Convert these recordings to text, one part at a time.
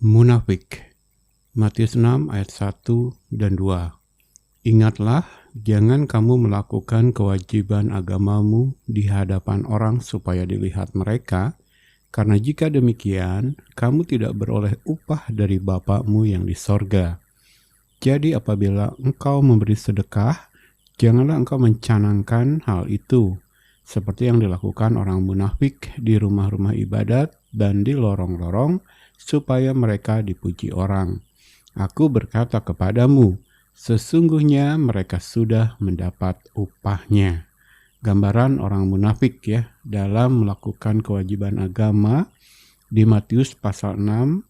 Munafik. Matius 6 ayat 1 dan 2. Ingatlah, jangan kamu melakukan kewajiban agamamu di hadapan orang supaya dilihat mereka, karena jika demikian, kamu tidak beroleh upah dari Bapa-Mu yang di sorga. Jadi apabila engkau memberi sedekah, janganlah engkau mencanangkan hal itu, seperti yang dilakukan orang munafik di rumah-rumah ibadat dan di lorong-lorong, supaya mereka dipuji orang. Aku berkata kepadamu, sesungguhnya mereka sudah mendapat upahnya. Gambaran orang munafik ya dalam melakukan kewajiban agama di Matius pasal 6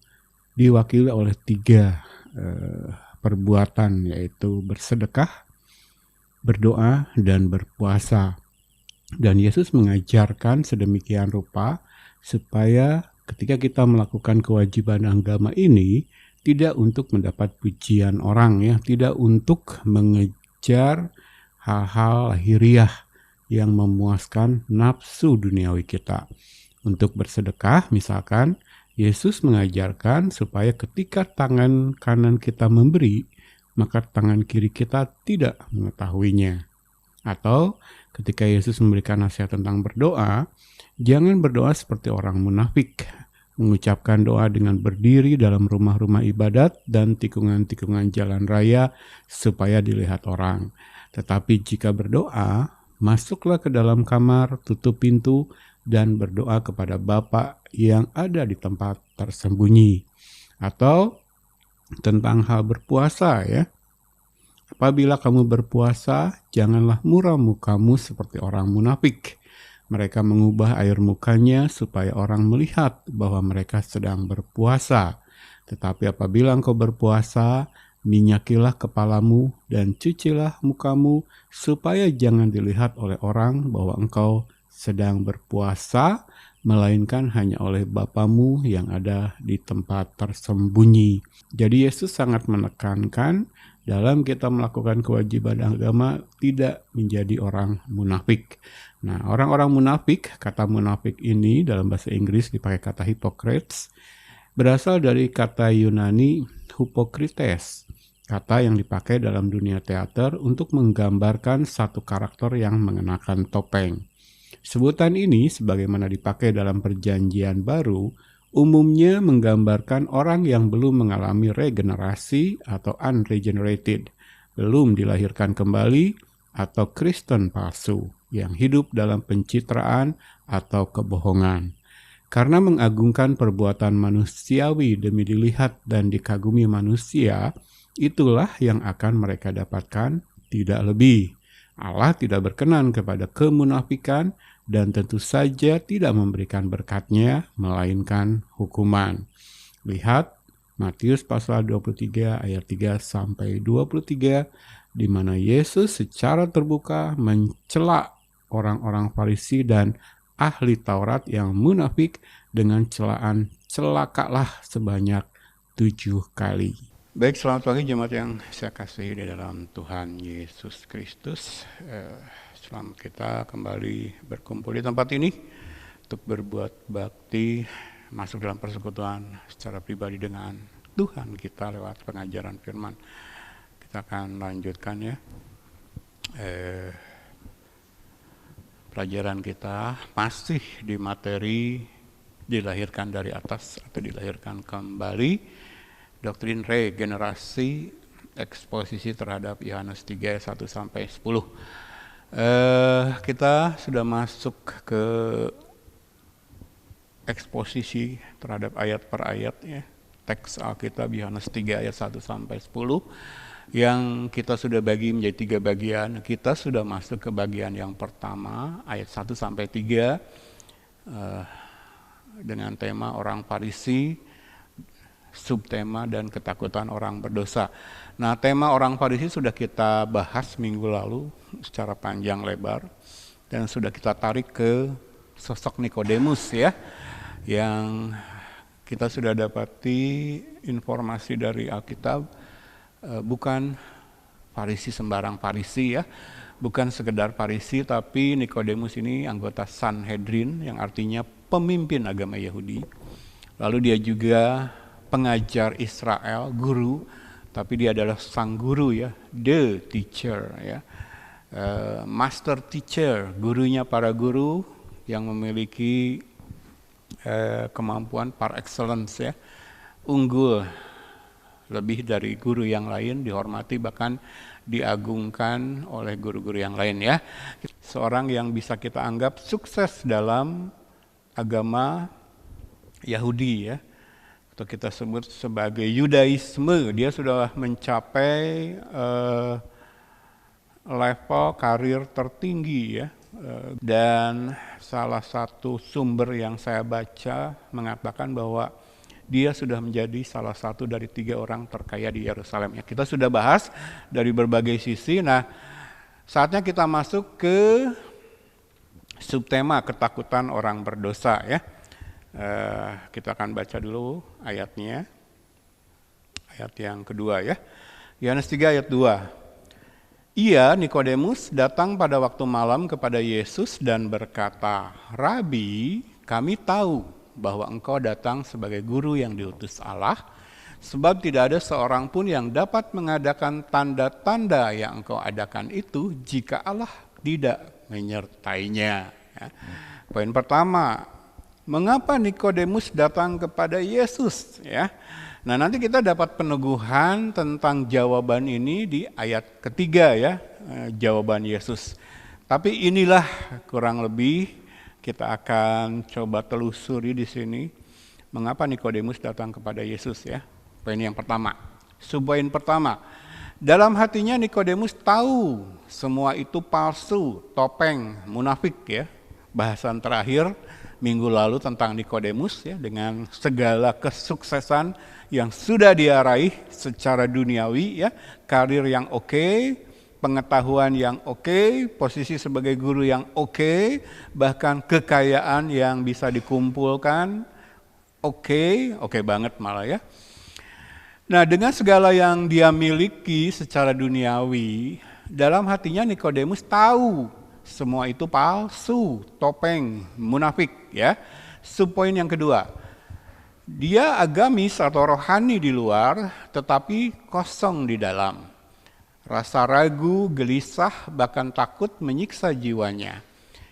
diwakili oleh 3 perbuatan, yaitu bersedekah, berdoa, dan berpuasa. Dan Yesus mengajarkan sedemikian rupa supaya ketika kita melakukan kewajiban agama ini tidak untuk mendapat pujian orang ya, tidak untuk mengejar hal-hal lahiriah yang memuaskan nafsu duniawi kita. Untuk bersedekah misalkan, Yesus mengajarkan supaya ketika tangan kanan kita memberi, maka tangan kiri kita tidak mengetahuinya. Atau ketika Yesus memberikan nasihat tentang berdoa, jangan berdoa seperti orang munafik, mengucapkan doa dengan berdiri dalam rumah-rumah ibadat dan tikungan-tikungan jalan raya supaya dilihat orang. Tetapi jika berdoa, masuklah ke dalam kamar, tutup pintu, dan berdoa kepada Bapa yang ada di tempat tersembunyi. Atau tentang hal berpuasa ya. Apabila kamu berpuasa, janganlah muram mukamu seperti orang munafik. Mereka mengubah air mukanya supaya orang melihat bahwa mereka sedang berpuasa. Tetapi apabila engkau berpuasa, minyakilah kepalamu dan cucilah mukamu supaya jangan dilihat oleh orang bahwa engkau sedang berpuasa, melainkan hanya oleh Bapamu yang ada di tempat tersembunyi. Jadi Yesus sangat menekankan dalam kita melakukan kewajiban agama tidak menjadi orang munafik. Nah, orang-orang munafik, kata munafik ini dalam bahasa Inggris dipakai kata hypocrites, berasal dari kata Yunani hypocrites, kata yang dipakai dalam dunia teater untuk menggambarkan satu karakter yang mengenakan topeng. Sebutan ini sebagaimana dipakai dalam Perjanjian Baru, umumnya menggambarkan orang yang belum mengalami regenerasi atau unregenerated, belum dilahirkan kembali, atau Kristen palsu yang hidup dalam pencitraan atau kebohongan. Karena mengagungkan perbuatan manusiawi demi dilihat dan dikagumi manusia, itulah yang akan mereka dapatkan, tidak lebih. Allah tidak berkenan kepada kemunafikan dan tentu saja tidak memberikan berkat-Nya, melainkan hukuman. Lihat Matius pasal 23 ayat 3 sampai 23, di mana Yesus secara terbuka mencela orang-orang Farisi dan ahli Taurat yang munafik dengan celaan celakalah sebanyak 7 kali. Baik, selamat pagi jemaat yang saya kasihi di dalam Tuhan Yesus Kristus. Selamat kita kembali berkumpul di tempat ini untuk berbuat bakti, masuk dalam persekutuan secara pribadi dengan Tuhan kita lewat pengajaran firman. Kita akan lanjutkan ya pelajaran kita masih di materi dilahirkan dari atas atau dilahirkan kembali, doktrin regenerasi, eksposisi terhadap Yohanes 3 ayat 1 sampai 10. Kita sudah masuk ke eksposisi terhadap ayat per ayat ya. Teks Alkitab Yohanes 3 ayat 1 sampai 10 yang kita sudah bagi menjadi 3 bagian. Kita sudah masuk ke bagian yang pertama ayat 1 sampai 3 dengan tema orang Farisi, subtema dan ketakutan orang berdosa. Nah, tema orang Farisi sudah kita bahas minggu lalu secara panjang lebar dan sudah kita tarik ke sosok Nikodemus ya, yang kita sudah dapati informasi dari Alkitab, bukan Farisi sembarang Farisi ya, bukan sekedar Farisi, tapi Nikodemus ini anggota Sanhedrin yang artinya pemimpin agama Yahudi. Lalu dia juga pengajar Israel, guru, tapi dia adalah sang guru ya, the teacher ya, master teacher, gurunya para guru yang memiliki kemampuan par excellence ya, unggul lebih dari guru yang lain, dihormati bahkan diagungkan oleh guru-guru yang lain ya. Seorang yang bisa kita anggap sukses dalam agama Yahudi ya, atau kita sebut sebagai Yudaisme. Dia sudah mencapai level karir tertinggi ya. Dan salah satu sumber yang saya baca mengatakan bahwa dia sudah menjadi salah satu dari 3 orang terkaya di Yerusalem. Ya, kita sudah bahas dari berbagai sisi. Nah, saatnya kita masuk ke subtema ketakutan orang berdosa ya. Kita akan baca dulu ayatnya. Ayat yang kedua ya. Yohanes 3 ayat 2. Ia, Nikodemus, datang pada waktu malam kepada Yesus dan berkata, "Rabi, kami tahu bahwa engkau datang sebagai guru yang diutus Allah, sebab tidak ada seorang pun yang dapat mengadakan tanda-tanda yang engkau adakan itu jika Allah tidak menyertainya." Ya. Poin pertama, mengapa Nikodemus datang kepada Yesus? Ya. Nah, nanti kita dapat peneguhan tentang jawaban ini di ayat ketiga ya, jawaban Yesus. Tapi inilah kurang lebih kita akan coba telusuri di sini mengapa Nikodemus datang kepada Yesus ya. Poin yang pertama, subpoin pertama, dalam hatinya Nikodemus tahu semua itu palsu, topeng, munafik ya. Bahasan terakhir minggu lalu tentang Nikodemus ya, dengan segala kesuksesan yang sudah dia raih secara duniawi ya, karir yang oke, pengetahuan yang oke, posisi sebagai guru yang oke, bahkan kekayaan yang bisa dikumpulkan oke banget malah ya. Nah, dengan segala yang dia miliki secara duniawi, dalam hatinya Nikodemus tahu semua itu palsu, topeng, munafik ya. Subpoin yang kedua, dia agamis atau rohani di luar, tetapi kosong di dalam. Rasa ragu, gelisah, bahkan takut menyiksa jiwanya.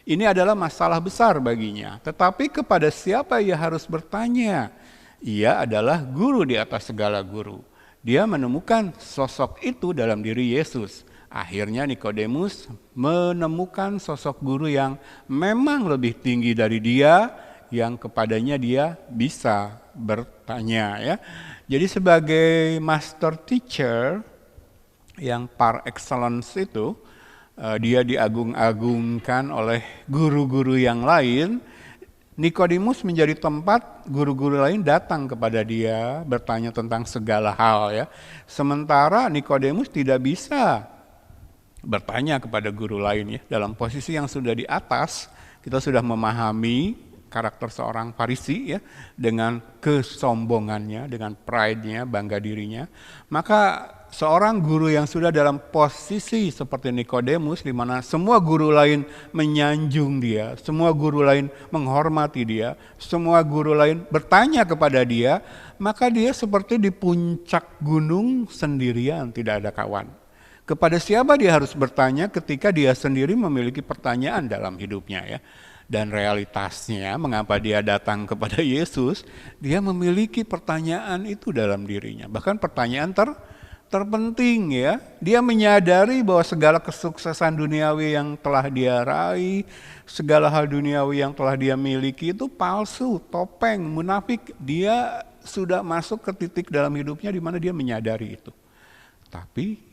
Ini adalah masalah besar baginya. Tetapi kepada siapa ia harus bertanya? Ia adalah guru di atas segala guru. Dia menemukan sosok itu dalam diri Yesus. Akhirnya Nikodemus menemukan sosok guru yang memang lebih tinggi dari dia, yang kepadanya dia bisa bertanya ya. Jadi sebagai master teacher yang par excellence itu, dia diagung-agungkan oleh guru-guru yang lain. Nikodemus menjadi tempat guru-guru lain datang kepada dia bertanya tentang segala hal ya. Sementara Nikodemus tidak bisa bertanya kepada guru lain ya. Dalam posisi yang sudah di atas, kita sudah memahami karakter seorang Farisi ya, dengan kesombongannya, dengan pride-nya, bangga dirinya. Maka seorang guru yang sudah dalam posisi seperti Nikodemus, di mana semua guru lain menyanjung dia, semua guru lain menghormati dia, semua guru lain bertanya kepada dia, maka dia seperti di puncak gunung sendirian, tidak ada kawan. Kepada siapa dia harus bertanya ketika dia sendiri memiliki pertanyaan dalam hidupnya ya. Dan realitasnya mengapa dia datang kepada Yesus, dia memiliki pertanyaan itu dalam dirinya. Bahkan pertanyaan terpenting ya. Dia menyadari bahwa segala kesuksesan duniawi yang telah dia raih, segala hal duniawi yang telah dia miliki itu palsu, topeng, munafik. Dia sudah masuk ke titik dalam hidupnya di mana dia menyadari itu. Tapi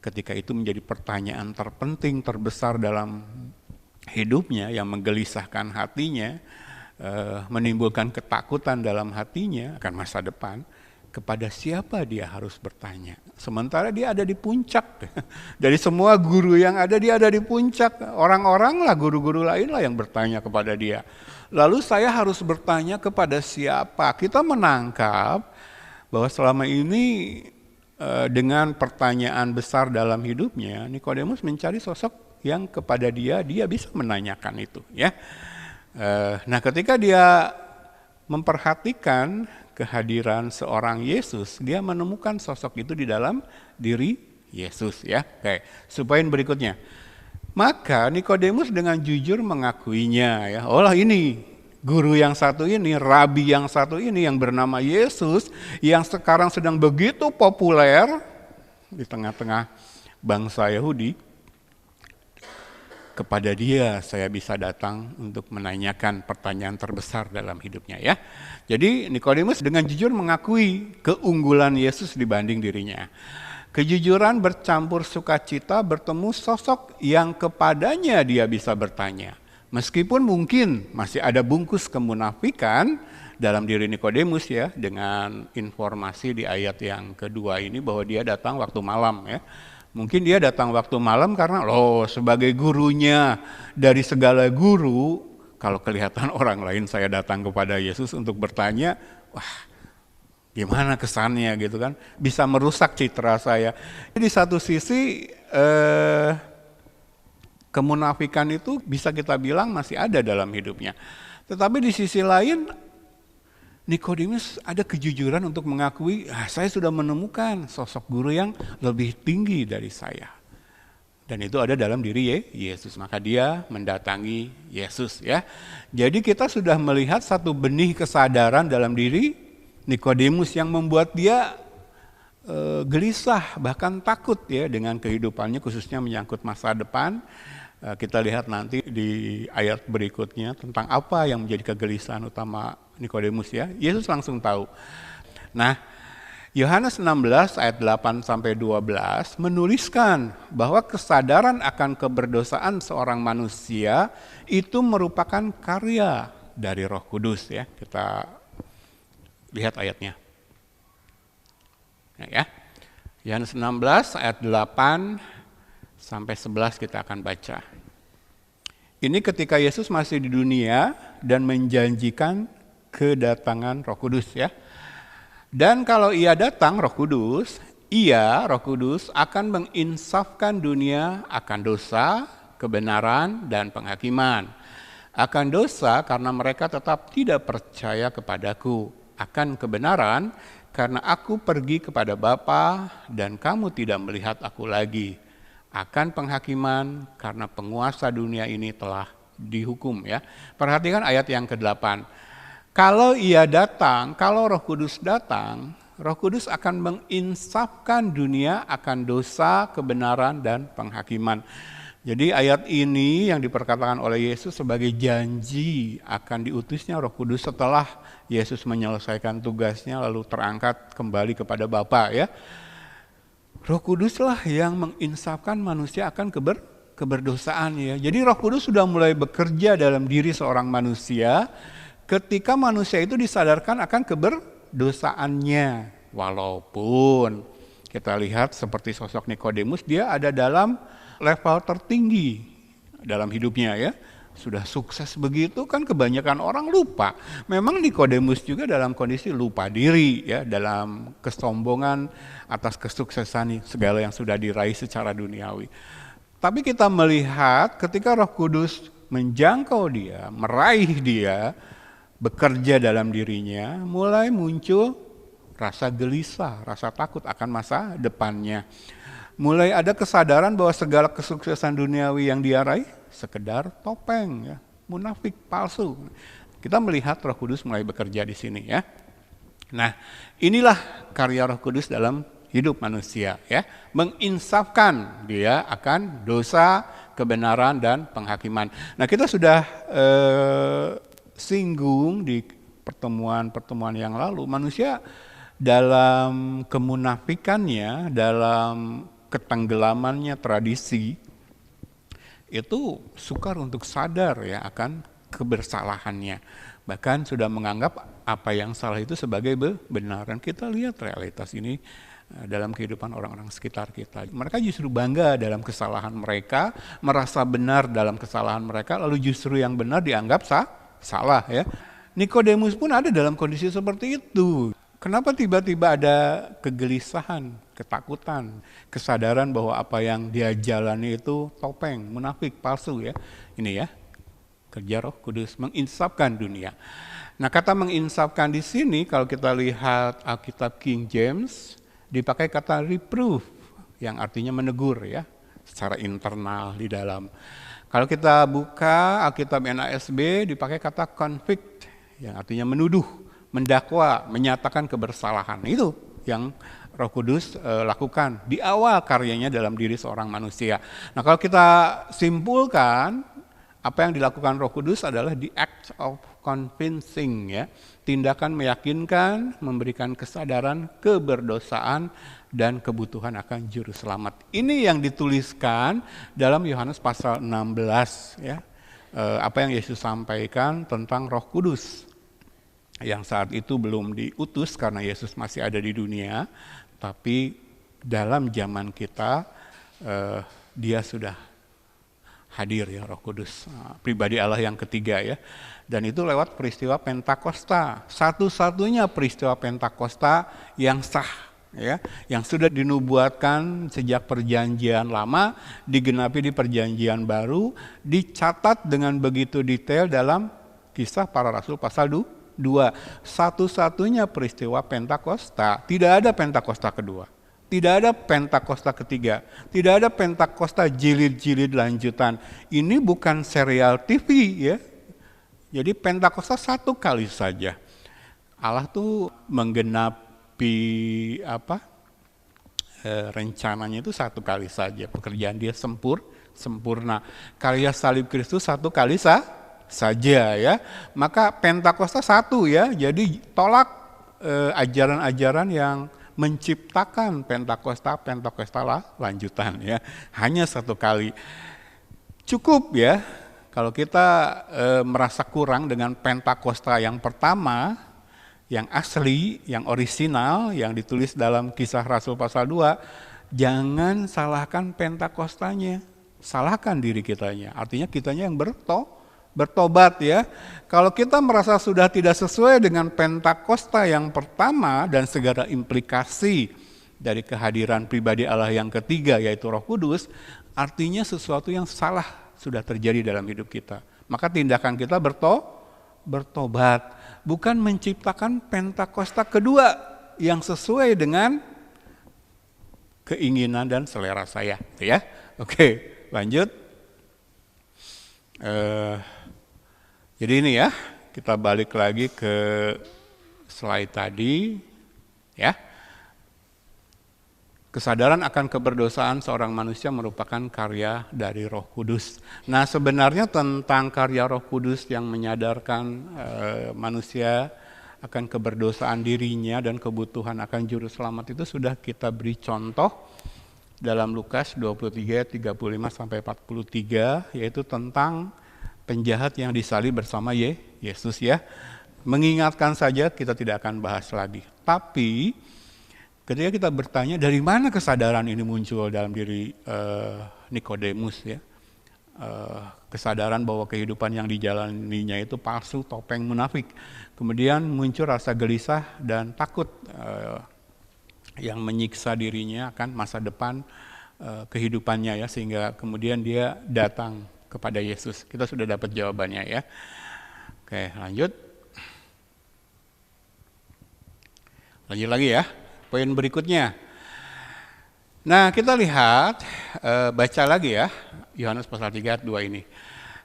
ketika itu menjadi pertanyaan terpenting, terbesar dalam hidupnya yang menggelisahkan hatinya, menimbulkan ketakutan dalam hatinya akan masa depan, kepada siapa dia harus bertanya. Sementara dia ada di puncak. Dari semua guru yang ada, dia ada di puncak. Orang-orang lah, guru-guru lain lah yang bertanya kepada dia. Lalu saya harus bertanya kepada siapa? Kita menangkap bahwa selama ini dengan pertanyaan besar dalam hidupnya, Nikodemus mencari sosok yang kepada dia bisa menanyakan itu ya. Nah, ketika dia memperhatikan kehadiran seorang Yesus, dia menemukan sosok itu di dalam diri Yesus ya. Oke, poin berikutnya. Maka Nikodemus dengan jujur mengakuinya ya. Oh lah, ini guru yang satu ini, rabi yang satu ini yang bernama Yesus yang sekarang sedang begitu populer di tengah-tengah bangsa Yahudi. Kepada dia saya bisa datang untuk menanyakan pertanyaan terbesar dalam hidupnya ya. Jadi Nikodemus dengan jujur mengakui keunggulan Yesus dibanding dirinya. Kejujuran bercampur sukacita bertemu sosok yang kepadanya dia bisa bertanya. Meskipun mungkin masih ada bungkus kemunafikan dalam diri Nikodemus ya, dengan informasi di ayat yang kedua ini bahwa dia datang waktu malam ya. Mungkin dia datang waktu malam karena sebagai gurunya dari segala guru, kalau kelihatan orang lain saya datang kepada Yesus untuk bertanya, wah gimana kesannya gitu kan, bisa merusak citra saya. Di satu sisi kemunafikan itu bisa kita bilang masih ada dalam hidupnya. Tetapi di sisi lain Nikodemus ada kejujuran untuk mengakui, saya sudah menemukan sosok guru yang lebih tinggi dari saya. Dan itu ada dalam diri Yesus, maka dia mendatangi Yesus ya. Jadi kita sudah melihat satu benih kesadaran dalam diri Nikodemus yang membuat dia gelisah, bahkan takut ya dengan kehidupannya, khususnya menyangkut masa depan. Kita lihat nanti di ayat berikutnya tentang apa yang menjadi kegelisahan utama Nikodemus ya. Yesus langsung tahu. Nah, Yohanes 16 ayat 8 sampai 12 menuliskan bahwa kesadaran akan keberdosaan seorang manusia itu merupakan karya dari Roh Kudus ya. Kita lihat ayatnya. Ya. Yohanes 16 ayat 8 sampai 11 kita akan baca. Ini ketika Yesus masih di dunia dan menjanjikan kedatangan Roh Kudus ya. Dan kalau ia datang Roh Kudus akan menginsafkan dunia akan dosa, kebenaran dan penghakiman. Akan dosa karena mereka tetap tidak percaya kepadaku. Akan kebenaran karena aku pergi kepada Bapa dan kamu tidak melihat aku lagi. Akan penghakiman karena penguasa dunia ini telah dihukum ya. Perhatikan ayat yang ke-8. Kalau ia datang, kalau Roh Kudus datang, Roh Kudus akan menginsafkan dunia akan dosa, kebenaran dan penghakiman. Jadi ayat ini yang diperkatakan oleh Yesus sebagai janji akan diutusnya Roh Kudus setelah Yesus menyelesaikan tugasnya lalu terangkat kembali kepada Bapa ya. Roh Kuduslah yang menginsafkan manusia akan keberdosaan ya. Jadi Roh Kudus sudah mulai bekerja dalam diri seorang manusia ketika manusia itu disadarkan akan keberdosaannya. Walaupun kita lihat seperti sosok Nikodemus, dia ada dalam level tertinggi dalam hidupnya ya. Sudah sukses begitu kan kebanyakan orang lupa. Memang Nikodemus juga dalam kondisi lupa diri ya, dalam kesombongan atas kesuksesan segala yang sudah diraih secara duniawi. Tapi kita melihat ketika Roh Kudus menjangkau dia, meraih dia, bekerja dalam dirinya, mulai muncul rasa gelisah, rasa takut akan masa depannya. Mulai ada kesadaran bahwa segala kesuksesan duniawi yang dia raih sekedar topeng ya, munafik, palsu. Kita melihat Roh Kudus mulai bekerja di sini ya. Nah, inilah karya Roh Kudus dalam hidup manusia ya, menginsafkan dia akan dosa, kebenaran dan penghakiman. Nah, kita sudah singgung di pertemuan-pertemuan yang lalu, manusia dalam kemunafikannya, dalam ketenggelamannya tradisi, itu sukar untuk sadar ya akan kebersalahannya. Bahkan sudah menganggap apa yang salah itu sebagai benar. Dan kita lihat realitas ini dalam kehidupan orang-orang sekitar kita. Mereka justru bangga dalam kesalahan mereka, merasa benar dalam kesalahan mereka, lalu justru yang benar dianggap salah ya. Nikodemus pun ada dalam kondisi seperti itu. Kenapa tiba-tiba ada kegelisahan, ketakutan, kesadaran bahwa apa yang dia jalani itu topeng, munafik, palsu ya. Ini ya. Kerja Roh Kudus menginsafkan dunia. Nah, kata menginsafkan di sini kalau kita lihat Alkitab King James dipakai kata reproof yang artinya menegur ya, secara internal di dalam. Kalau kita buka Alkitab NASB dipakai kata convict yang artinya menuduh, mendakwa, menyatakan kebersalahan. Itu yang Roh Kudus lakukan di awal karyanya dalam diri seorang manusia. Nah, kalau kita simpulkan, apa yang dilakukan Roh Kudus adalah the act of convincing ya, tindakan meyakinkan, memberikan kesadaran keberdosaan dan kebutuhan akan juru selamat. Ini yang dituliskan dalam Yohanes pasal 16 ya. Apa yang Yesus sampaikan tentang Roh Kudus yang saat itu belum diutus karena Yesus masih ada di dunia, tapi dalam zaman kita dia sudah hadir ya, Roh Kudus, pribadi Allah yang ketiga ya. Dan itu lewat peristiwa Pentakosta, satu-satunya peristiwa Pentakosta yang sah ya, yang sudah dinubuatkan sejak perjanjian lama, digenapi di perjanjian baru, dicatat dengan begitu detail dalam Kisah Para Rasul pasal 2. Satu-satunya peristiwa Pentakosta, tidak ada Pentakosta kedua. Tidak ada Pentakosta ketiga, tidak ada Pentakosta jilid-jilid lanjutan. Ini bukan serial TV ya. Jadi Pentakosta satu kali saja. Allah tuh menggenapi rencananya itu satu kali saja. Pekerjaan dia sempurna. Karya salib Kristus satu kali saja ya. Maka Pentakosta satu ya. Jadi tolak ajaran-ajaran yang menciptakan Pentakosta lanjutan ya, hanya satu kali. Cukup ya, kalau kita merasa kurang dengan Pentakosta yang pertama, yang asli, yang orisinal, yang ditulis dalam Kisah Rasul pasal 2, jangan salahkan Pentakostanya, salahkan diri kitanya, artinya kitanya yang bertobat ya. Kalau kita merasa sudah tidak sesuai dengan Pentakosta yang pertama dan segala implikasi dari kehadiran pribadi Allah yang ketiga yaitu Roh Kudus, artinya sesuatu yang salah sudah terjadi dalam hidup kita. Maka tindakan kita bertobat, bukan menciptakan Pentakosta kedua yang sesuai dengan keinginan dan selera saya ya. Oke, lanjut. Jadi ini ya, kita balik lagi ke slide tadi ya. Kesadaran akan keberdosaan seorang manusia merupakan karya dari Roh Kudus. Nah, sebenarnya tentang karya Roh Kudus yang menyadarkan manusia akan keberdosaan dirinya dan kebutuhan akan juru selamat itu sudah kita beri contoh dalam Lukas 23, 35 sampai 43, yaitu tentang penjahat yang disalib bersama Yesus ya. Mengingatkan saja, kita tidak akan bahas lagi. Tapi ketika kita bertanya dari mana kesadaran ini muncul dalam diri Nikodemus ya. Kesadaran bahwa kehidupan yang dijalaninya itu palsu, topeng, munafik. Kemudian muncul rasa gelisah dan takut yang menyiksa dirinya akan masa depan kehidupannya ya, sehingga kemudian dia datang kepada Yesus. Kita sudah dapat jawabannya ya. Oke, lanjut. Lanjut lagi ya. Poin berikutnya. Nah, kita lihat, baca lagi ya, Yohanes pasal 3 ayat 2 ini.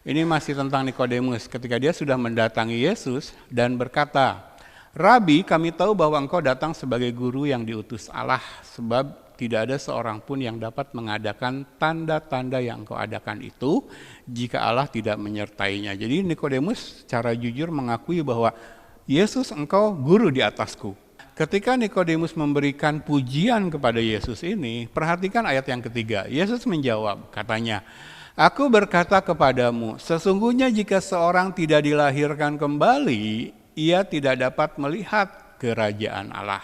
Ini masih tentang Nikodemus ketika dia sudah mendatangi Yesus dan berkata, "Rabi, kami tahu bahwa engkau datang sebagai guru yang diutus Allah, sebab tidak ada seorang pun yang dapat mengadakan tanda-tanda yang engkau adakan itu jika Allah tidak menyertainya." Jadi Nikodemus secara jujur mengakui bahwa Yesus, engkau guru di atasku. Ketika Nikodemus memberikan pujian kepada Yesus ini, perhatikan ayat yang ketiga. Yesus menjawab, katanya, "Aku berkata kepadamu, sesungguhnya jika seorang tidak dilahirkan kembali, ia tidak dapat melihat kerajaan Allah."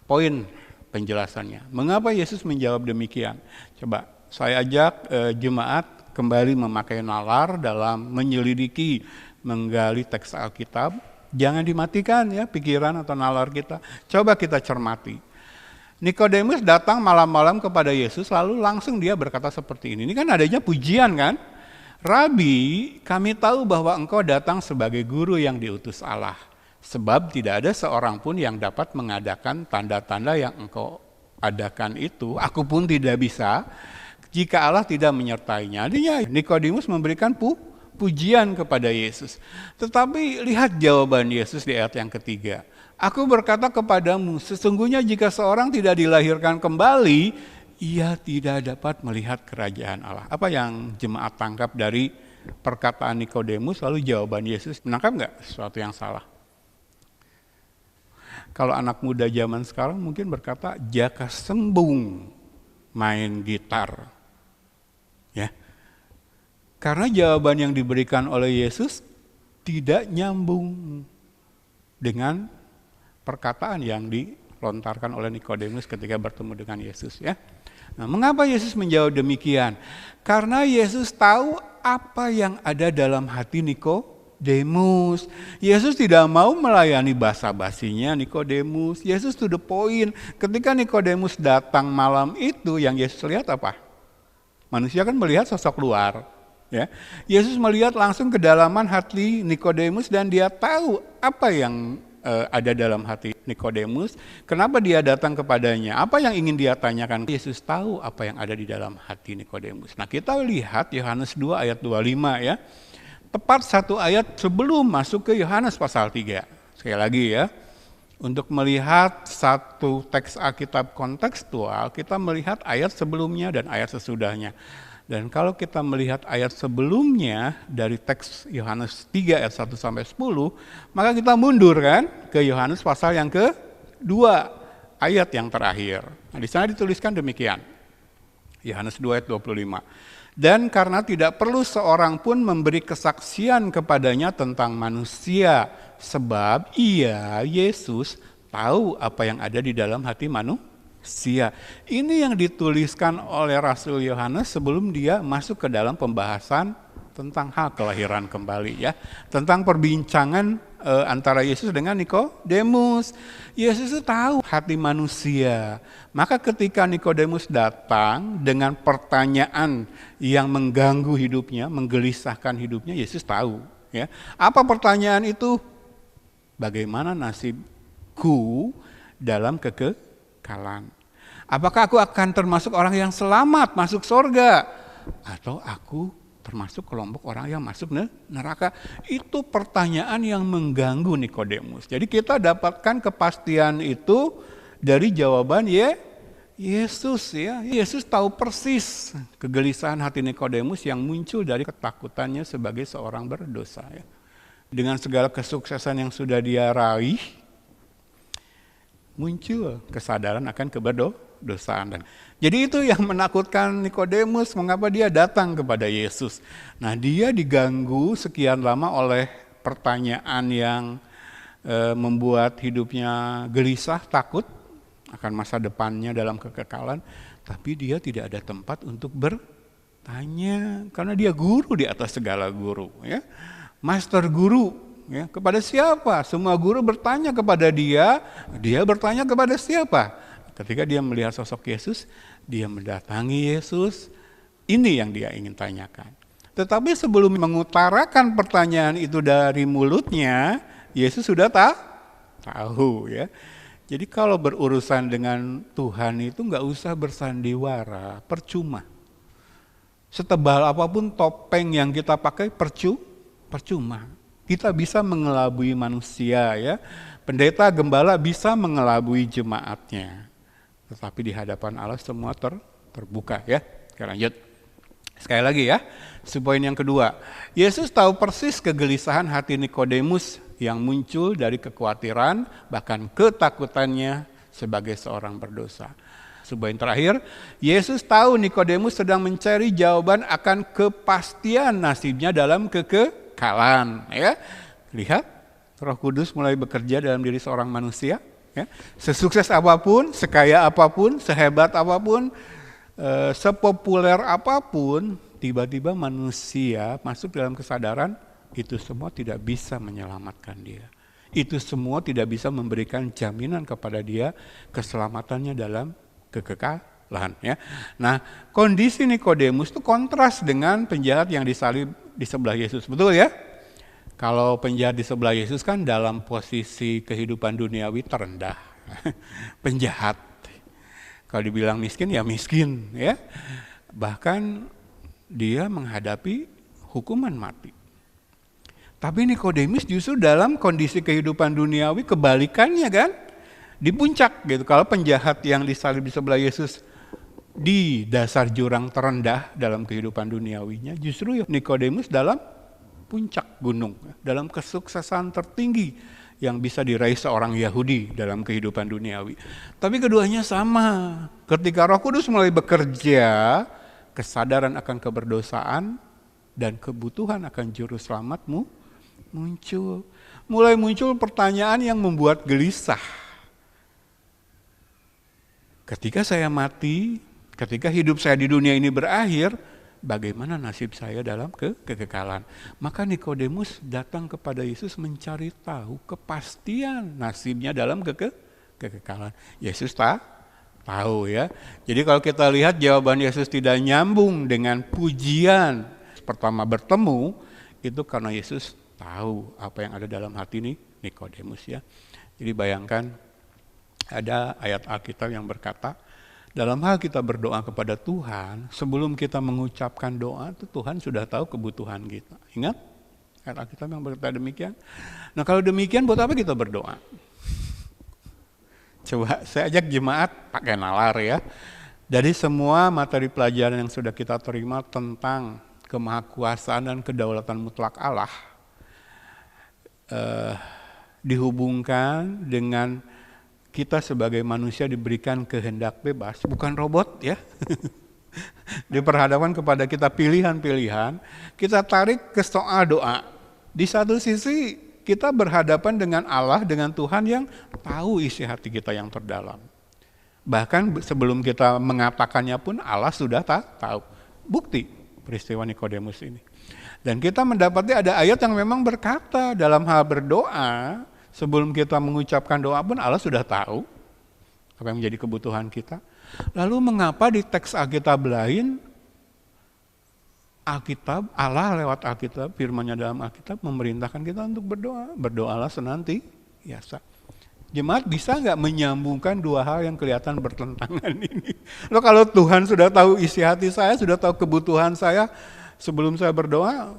Poin penjelasannya. Mengapa Yesus menjawab demikian? Coba saya ajak jemaat kembali memakai nalar dalam menyelidiki, menggali teks Alkitab. Jangan dimatikan ya pikiran atau nalar kita. Coba kita cermati. Nikodemus datang malam-malam kepada Yesus, lalu langsung dia berkata seperti ini. Ini kan adanya pujian kan? Rabi, kami tahu bahwa engkau datang sebagai guru yang diutus Allah. Sebab tidak ada seorang pun yang dapat mengadakan tanda-tanda yang engkau adakan itu. Aku pun tidak bisa jika Allah tidak menyertainya. Artinya Nikodemus memberikan pujian kepada Yesus. Tetapi lihat jawaban Yesus di ayat yang ketiga. Aku berkata kepadamu, sesungguhnya jika seorang tidak dilahirkan kembali, ia tidak dapat melihat kerajaan Allah. Apa yang jemaat tangkap dari perkataan Nikodemus lalu jawaban Yesus? Menangkap nggak sesuatu yang salah? Kalau anak muda zaman sekarang mungkin berkata, jaka sembung main gitar. Ya. Karena jawaban yang diberikan oleh Yesus tidak nyambung dengan perkataan yang dilontarkan oleh Nikodemus ketika bertemu dengan Yesus, ya. Nah, mengapa Yesus menjawab demikian? Karena Yesus tahu apa yang ada dalam hati Nikodemus. Yesus tidak mau melayani basa-basinya Nikodemus. Yesus to the point. Ketika Nikodemus datang malam itu, yang Yesus lihat apa? Manusia kan melihat sosok luar. Ya, Yesus melihat langsung kedalaman hati Nikodemus dan dia tahu apa yang ada dalam hati Nikodemus. Kenapa dia datang kepadanya? Apa yang ingin dia tanyakan? Yesus tahu apa yang ada di dalam hati Nikodemus. Nah, kita lihat Yohanes 2 ayat 25 ya. Tepat satu ayat sebelum masuk ke Yohanes pasal 3. Sekali lagi ya. Untuk melihat satu teks Alkitab kontekstual, kita melihat ayat sebelumnya dan ayat sesudahnya. Dan kalau kita melihat ayat sebelumnya dari teks Yohanes 3 ayat 1 sampai 10, maka kita mundur kan ke Yohanes pasal yang ke-2 ayat yang terakhir. Nah, di sana dituliskan demikian. Yohanes 2 ayat 25. Dan karena tidak perlu seorang pun memberi kesaksian kepadanya tentang manusia, sebab ia, Yesus, tahu apa yang ada di dalam hati manusia. Ini yang dituliskan oleh Rasul Yohanes sebelum dia masuk ke dalam pembahasan tentang hal kelahiran kembali ya, tentang perbincangan antara Yesus dengan Nikodemus. Yesus itu tahu hati manusia. Maka ketika Nikodemus datang dengan pertanyaan yang mengganggu hidupnya, menggelisahkan hidupnya, Yesus tahu ya. Apa pertanyaan itu? Bagaimana nasibku dalam kekekalan? Apakah aku akan termasuk orang yang selamat masuk surga? Atau aku termasuk kelompok orang yang masuk neraka? Itu pertanyaan yang mengganggu Nikodemus. Jadi kita dapatkan kepastian itu dari jawaban Yesus ya. Yesus tahu persis kegelisahan hati Nikodemus yang muncul dari ketakutannya sebagai seorang berdosa ya. Dengan segala kesuksesan yang sudah dia raih, muncul kesadaran akan keberdosaan. Jadi itu yang menakutkan Nikodemus, mengapa dia datang kepada Yesus. Nah, dia diganggu sekian lama oleh pertanyaan yang membuat hidupnya gelisah, takut akan masa depannya dalam kekekalan, tapi dia tidak ada tempat untuk bertanya karena dia guru di atas segala guru ya. Master guru ya, kepada siapa? Semua guru bertanya kepada dia bertanya kepada siapa? Ketika dia melihat sosok Yesus, dia mendatangi Yesus, ini yang dia ingin tanyakan. Tetapi sebelum mengutarakan pertanyaan itu dari mulutnya, Yesus sudah tahu ya. Jadi kalau berurusan dengan Tuhan itu nggak usah bersandiwara, percuma. Setebal apapun topeng yang kita pakai percuma. Kita bisa mengelabui manusia ya. Pendeta gembala bisa mengelabui jemaatnya. Tetapi di hadapan Allah semua terbuka ya. Oke, lanjut. Sekali lagi ya. Poin yang kedua. Yesus tahu persis kegelisahan hati Nikodemus yang muncul dari kekhawatiran bahkan ketakutannya sebagai seorang berdosa. Poin terakhir, Yesus tahu Nikodemus sedang mencari jawaban akan kepastian nasibnya dalam kekekalan ya. Lihat, Roh Kudus mulai bekerja dalam diri seorang manusia ya. Sesukses apapun, sekaya apapun, sehebat apapun, sepopuler apapun, tiba-tiba manusia masuk dalam kesadaran itu semua tidak bisa menyelamatkan dia. Itu semua tidak bisa memberikan jaminan kepada dia keselamatannya dalam kekekalan. lahan ya. Nah, kondisi Nikodemus itu kontras dengan penjahat yang disalib di sebelah Yesus, betul ya? Kalau penjahat di sebelah Yesus kan dalam posisi kehidupan duniawi terendah, penjahat. Kalau dibilang miskin ya miskin ya. Bahkan dia menghadapi hukuman mati. Tapi Nikodemus justru dalam kondisi kehidupan duniawi kebalikannya kan? Di puncak gitu. Kalau penjahat yang disalib di sebelah Yesus di dasar jurang terendah dalam kehidupan duniawinya, justru Nikodemus dalam puncak gunung, dalam kesuksesan tertinggi yang bisa diraih seorang Yahudi dalam kehidupan duniawi. Tapi keduanya sama. Ketika Roh Kudus mulai bekerja, kesadaran akan keberdosaan dan kebutuhan akan juru selamatmu muncul. Mulai muncul pertanyaan yang membuat gelisah. Ketika saya mati, ketika hidup saya di dunia ini berakhir, bagaimana nasib saya dalam kekekalan? Maka Nikodemus datang kepada Yesus mencari tahu kepastian nasibnya dalam kekekalan. Yesus tahu ya. Jadi kalau kita lihat jawaban Yesus tidak nyambung dengan pujian pertama bertemu, itu karena Yesus tahu apa yang ada dalam hati Nikodemus ya. Jadi bayangkan ada ayat Alkitab yang berkata, dalam hal kita berdoa kepada Tuhan, sebelum kita mengucapkan doa, itu Tuhan sudah tahu kebutuhan kita. Ingat ayat Alkitab yang berkata demikian? Nah kalau demikian buat apa kita berdoa? Coba saya ajak jemaat pakai nalar ya. Dari semua materi pelajaran yang sudah kita terima tentang kemahakuasaan dan kedaulatan mutlak Allah, dihubungkan dengan kita sebagai manusia diberikan kehendak bebas, bukan robot ya. Diperhadapkan kepada kita pilihan-pilihan, kita tarik ke soal doa. Di satu sisi kita berhadapan dengan Allah, dengan Tuhan yang tahu isi hati kita yang terdalam. Bahkan sebelum kita mengatakannya pun Allah sudah tahu. Bukti peristiwa Nikodemus ini. Dan kita mendapati ada ayat yang memang berkata dalam hal berdoa, sebelum kita mengucapkan doa pun Allah sudah tahu apa yang menjadi kebutuhan kita. Lalu mengapa di teks Alkitab lain, Allah lewat Alkitab, firman-Nya dalam Alkitab memerintahkan kita untuk berdoa. Berdoalah senantiasa. Jemaat bisa nggak menyambungkan dua hal yang kelihatan bertentangan ini? Loh kalau Tuhan sudah tahu isi hati saya, sudah tahu kebutuhan saya, sebelum saya berdoa,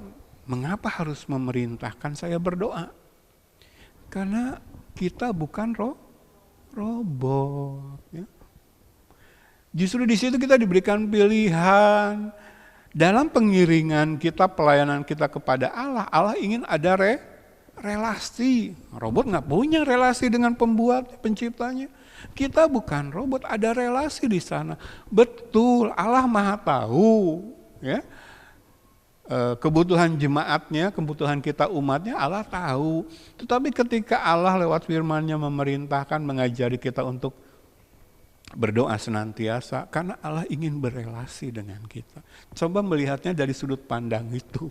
mengapa harus memerintahkan saya berdoa? Karena kita bukan robot. Ya. Justru di situ kita diberikan pilihan. Dalam pengiringan kita, pelayanan kita kepada Allah, Allah ingin ada relasi. Robot nggak punya relasi dengan pembuat, penciptanya. Kita bukan robot, ada relasi di sana. Betul, Allah Maha tahu. Ya. Kebutuhan jemaatnya, kebutuhan kita umatnya Allah tahu. Tetapi ketika Allah lewat firman-Nya memerintahkan, mengajari kita untuk berdoa senantiasa, karena Allah ingin berelasi dengan kita. Coba melihatnya dari sudut pandang itu.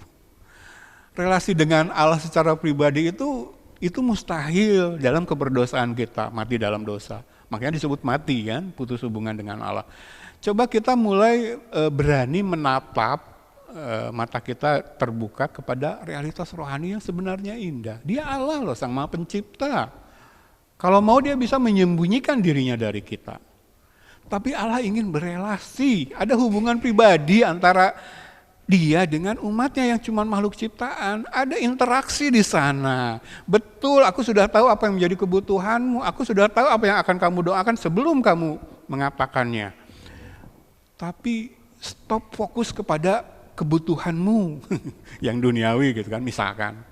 Relasi dengan Allah secara pribadi itu mustahil dalam keberdosaan kita, mati dalam dosa. Makanya disebut mati kan, putus hubungan dengan Allah. Coba kita mulai berani menatap, mata kita terbuka kepada realitas rohani yang sebenarnya indah. Dia Allah loh, Sang Maha Pencipta. Kalau mau dia bisa menyembunyikan dirinya dari kita. Tapi Allah ingin berelasi, ada hubungan pribadi antara dia dengan umatnya yang cuma makhluk ciptaan. Ada interaksi di sana. Betul, aku sudah tahu apa yang menjadi kebutuhanmu, aku sudah tahu apa yang akan kamu doakan sebelum kamu mengatakannya. Tapi stop fokus kepada kebutuhanmu yang duniawi gitu kan, misalkan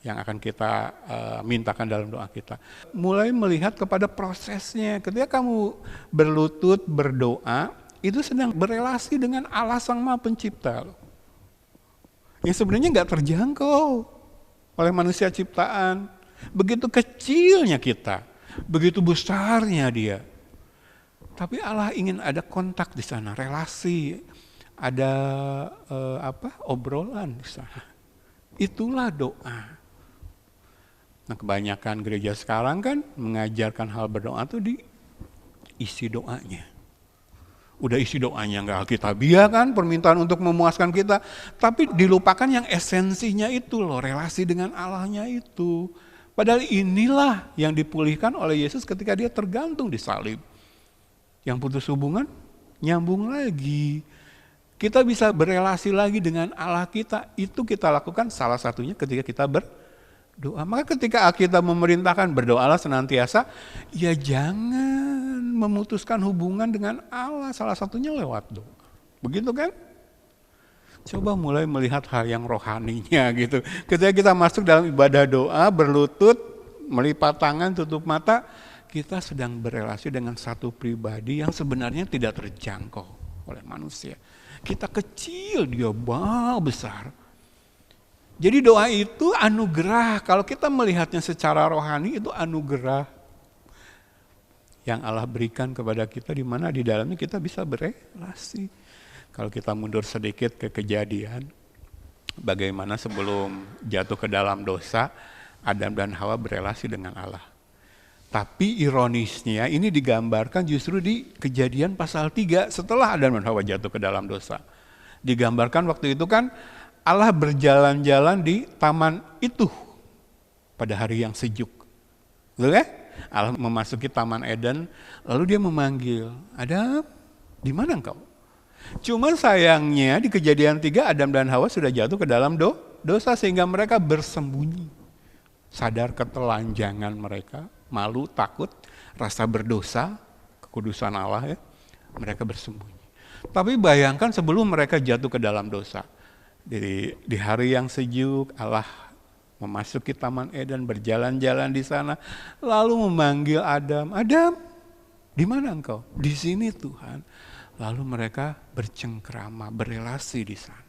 yang akan kita mintakan dalam doa kita. Mulai melihat kepada prosesnya. Ketika kamu berlutut berdoa, itu sedang berelasi dengan Allah Sang Maha Pencipta. Yang sebenarnya nggak terjangkau oleh manusia ciptaan. Begitu kecilnya kita, begitu besarnya Dia. Tapi Allah ingin ada kontak di sana, relasi, ada obrolan di sana. Itulah doa. Nah kebanyakan gereja sekarang kan mengajarkan hal berdoa itu di isi doanya. Udah isi doanya nggak alkitabiah kan, permintaan untuk memuaskan kita. Tapi dilupakan yang esensinya itu loh, relasi dengan Allahnya itu. Padahal inilah yang dipulihkan oleh Yesus ketika dia tergantung di salib. Yang putus hubungan, nyambung lagi. Kita bisa berelasi lagi dengan Allah kita, itu kita lakukan salah satunya ketika kita berdoa. Maka ketika kita memerintahkan berdoalah senantiasa, ya jangan memutuskan hubungan dengan Allah, salah satunya lewat doa. Begitu kan? Coba mulai melihat hal yang rohaninya gitu. Ketika kita masuk dalam ibadah doa, berlutut, melipat tangan, tutup mata, kita sedang berelasi dengan satu pribadi yang sebenarnya tidak terjangkau oleh manusia. Kita kecil, dia besar. Jadi doa itu anugerah. Kalau kita melihatnya secara rohani, itu anugerah yang Allah berikan kepada kita, di mana di dalamnya kita bisa berelasi. Kalau kita mundur sedikit ke kejadian, bagaimana sebelum jatuh ke dalam dosa, Adam dan Hawa berelasi dengan Allah. Tapi ironisnya ini digambarkan justru di Kejadian pasal 3 setelah Adam dan Hawa jatuh ke dalam dosa. Digambarkan waktu itu kan Allah berjalan-jalan di taman itu pada hari yang sejuk. Betul ya? Allah memasuki taman Eden, lalu dia memanggil, Adam, di mana engkau? Cuma sayangnya di Kejadian 3 Adam dan Hawa sudah jatuh ke dalam dosa sehingga mereka bersembunyi. Sadar ketelanjangan mereka, malu, takut, rasa berdosa, kekudusan Allah ya, mereka bersembunyi. Tapi bayangkan sebelum mereka jatuh ke dalam dosa, di hari yang sejuk Allah memasuki taman Eden, berjalan-jalan di sana, lalu memanggil Adam, Adam, di mana engkau? Di sini Tuhan. Lalu mereka bercengkrama, berelasi di sana.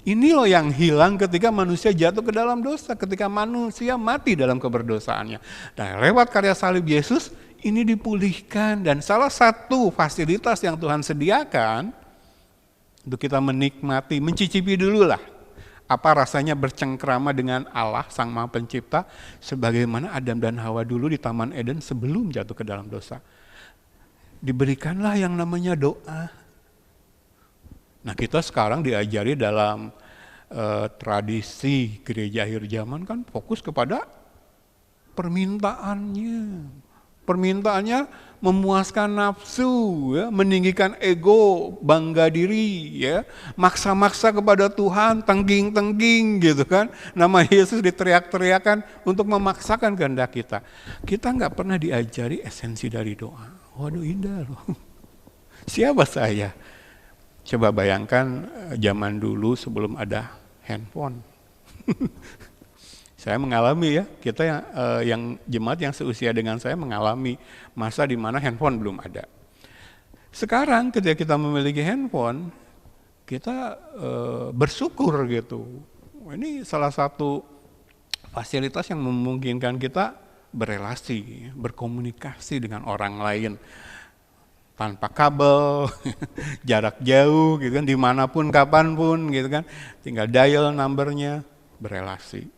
Ini loh yang hilang ketika manusia jatuh ke dalam dosa, ketika manusia mati dalam keberdosaannya. Dan lewat karya salib Yesus, ini dipulihkan. Dan salah satu fasilitas yang Tuhan sediakan, untuk kita menikmati, mencicipi dulu lah, apa rasanya bercengkrama dengan Allah, Sang Maha Pencipta, sebagaimana Adam dan Hawa dulu di Taman Eden sebelum jatuh ke dalam dosa. Diberikanlah yang namanya doa. Nah kita sekarang diajari dalam tradisi gereja akhir zaman kan fokus kepada permintaannya. Permintaannya memuaskan nafsu, ya, meninggikan ego, bangga diri, ya, maksa-maksa kepada Tuhan, tengging-tengging gitu kan. Nama Yesus diteriak-teriakan untuk memaksakan kehendak kita. Kita nggak pernah diajari esensi dari doa. Waduh indah loh. Siapa saya? Coba bayangkan zaman dulu sebelum ada handphone. Saya mengalami ya, kita yang jemaat yang seusia dengan saya mengalami masa di mana handphone belum ada. Sekarang ketika kita memiliki handphone, kita bersyukur gitu. Ini salah satu fasilitas yang memungkinkan kita berelasi, berkomunikasi dengan orang lain. Tanpa kabel, jarak jauh gitu kan, dimanapun, kapanpun gitu kan, tinggal dial numbernya, berelasi.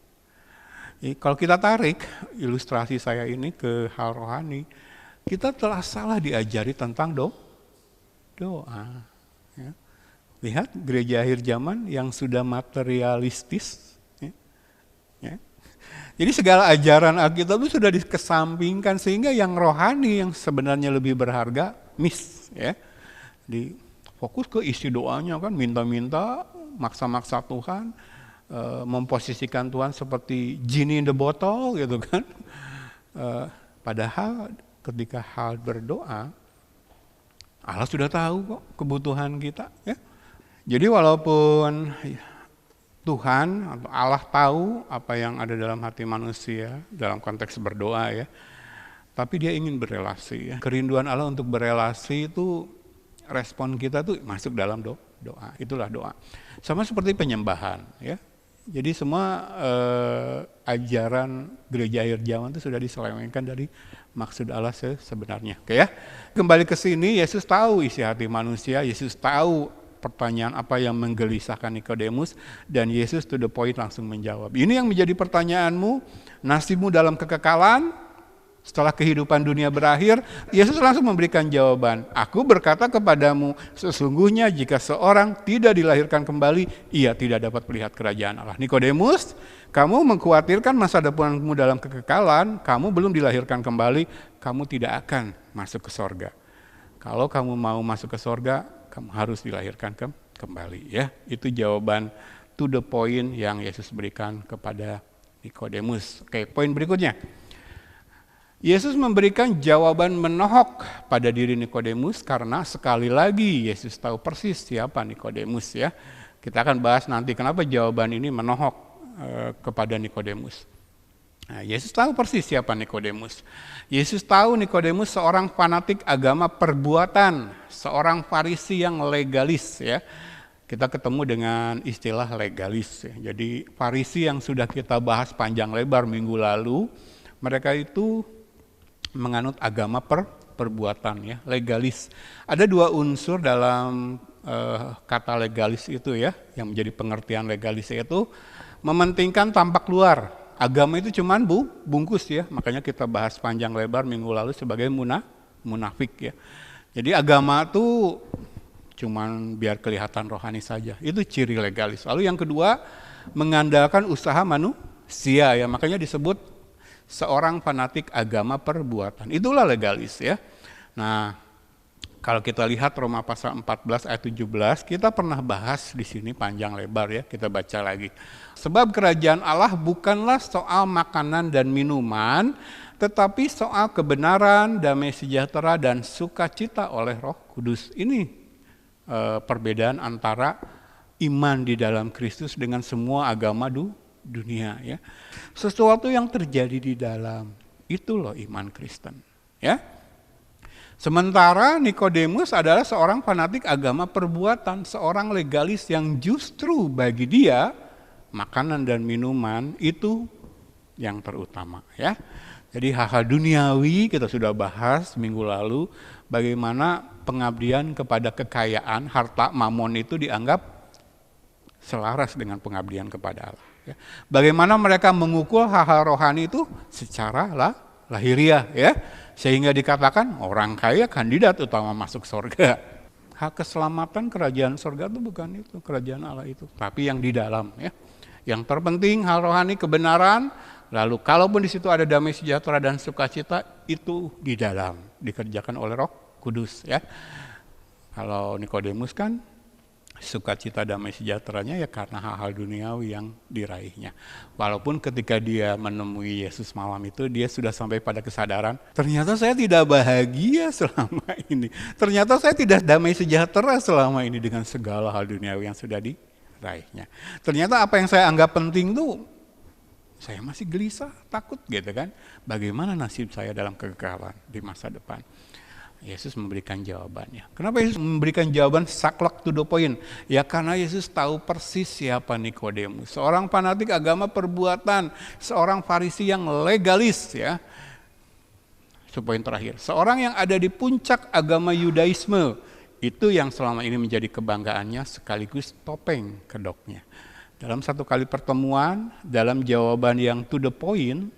Kalau kita tarik ilustrasi saya ini ke hal rohani, kita telah salah diajari tentang doa. Ya. Lihat gereja akhir zaman yang sudah materialistis. Ya. Jadi segala ajaran Alkitab itu sudah dikesampingkan sehingga yang rohani yang sebenarnya lebih berharga miss ya. Fokus ke isi doanya kan, minta-minta, maksa-maksa Tuhan, memposisikan Tuhan seperti genie in the bottle gitu kan. Padahal ketika hal berdoa, Allah sudah tahu kok kebutuhan kita ya. Jadi walaupun Tuhan atau Allah tahu apa yang ada dalam hati manusia dalam konteks berdoa ya, tapi dia ingin berelasi ya. Kerinduan Allah untuk berelasi itu respon kita tuh masuk dalam doa. Itulah doa. Sama seperti penyembahan ya. Jadi semua ajaran gereja akhir zaman itu sudah diselewengkan dari maksud Allah sebenarnya. Oke ya. Kembali ke sini, Yesus tahu isi hati manusia, Yesus tahu pertanyaan apa yang menggelisahkan Nikodemus, dan Yesus to the point langsung menjawab. Ini yang menjadi pertanyaanmu, nasibmu dalam kekekalan Setelah kehidupan dunia berakhir, Yesus langsung memberikan jawaban. Aku berkata kepadamu, sesungguhnya jika seorang tidak dilahirkan kembali, ia tidak dapat melihat kerajaan Allah. Nikodemus, kamu mengkhawatirkan masa depanmu dalam kekekalan, kamu belum dilahirkan kembali, kamu tidak akan masuk ke sorga. Kalau kamu mau masuk ke sorga, kamu harus dilahirkan kembali. Ya, itu jawaban to the point yang Yesus berikan kepada Nikodemus. Oke, poin berikutnya. Yesus memberikan jawaban menohok pada diri Nikodemus karena sekali lagi Yesus tahu persis siapa Nikodemus ya. Kita akan bahas nanti kenapa jawaban ini menohok kepada Nikodemus. Nah, Yesus tahu persis siapa Nikodemus. Yesus tahu Nikodemus seorang fanatik agama perbuatan, seorang Farisi yang legalis ya. Kita ketemu dengan istilah legalis ya. Jadi Farisi yang sudah kita bahas panjang lebar minggu lalu, mereka itu menganut agama perbuatan ya, legalis. Ada dua unsur dalam kata legalis itu ya, yang menjadi pengertian legalis itu mementingkan tampak luar. Agama itu cuman bungkus ya, makanya kita bahas panjang lebar minggu lalu sebagai munafik ya. Jadi agama itu cuman biar kelihatan rohani saja, itu ciri legalis. Lalu yang kedua, mengandalkan usaha manusia ya, makanya disebut seorang fanatik agama perbuatan. Itulah legalis ya. Nah, kalau kita lihat Roma pasal 14 ayat 17, kita pernah bahas di sini panjang lebar ya, kita baca lagi. Sebab kerajaan Allah bukanlah soal makanan dan minuman, tetapi soal kebenaran, damai sejahtera dan sukacita oleh Roh Kudus. Ini perbedaan antara iman di dalam Kristus dengan semua agama dunia ya. Sesuatu yang terjadi di dalam, itu loh iman Kristen ya. Sementara Nikodemus adalah seorang fanatik agama perbuatan, seorang legalis yang justru bagi dia makanan dan minuman itu yang terutama ya. Jadi hal-hal duniawi kita sudah bahas minggu lalu, bagaimana pengabdian kepada kekayaan, harta, mamon itu dianggap selaras dengan pengabdian kepada Allah. Ya. Bagaimana mereka mengukur hal-hal rohani itu secara lahiriah ya, sehingga dikatakan orang kaya kandidat utama masuk surga. Hak keselamatan kerajaan surga itu bukan itu, kerajaan Allah itu, tapi yang di dalam ya. Yang terpenting hal rohani, kebenaran, lalu kalaupun di situ ada damai sejahtera dan sukacita, itu di dalam dikerjakan oleh Roh Kudus ya. Kalau Nikodemus kan sukacita damai sejahteranya ya karena hal-hal duniawi yang diraihnya. Walaupun ketika dia menemui Yesus malam itu, dia sudah sampai pada kesadaran, ternyata saya tidak bahagia selama ini. Ternyata saya tidak damai sejahtera selama ini dengan segala hal duniawi yang sudah diraihnya. Ternyata apa yang saya anggap penting tuh, saya masih gelisah, takut gitu kan. Bagaimana nasib saya dalam kekekalan di masa depan? Yesus memberikan jawabannya. Kenapa Yesus memberikan jawaban saklek to the point? Ya karena Yesus tahu persis siapa Nikodemus. Seorang fanatik agama perbuatan, seorang Farisi yang legalis ya. Poin terakhir, seorang yang ada di puncak agama Yudaisme, itu yang selama ini menjadi kebanggaannya sekaligus topeng kedoknya. Dalam satu kali pertemuan, dalam jawaban yang to the point,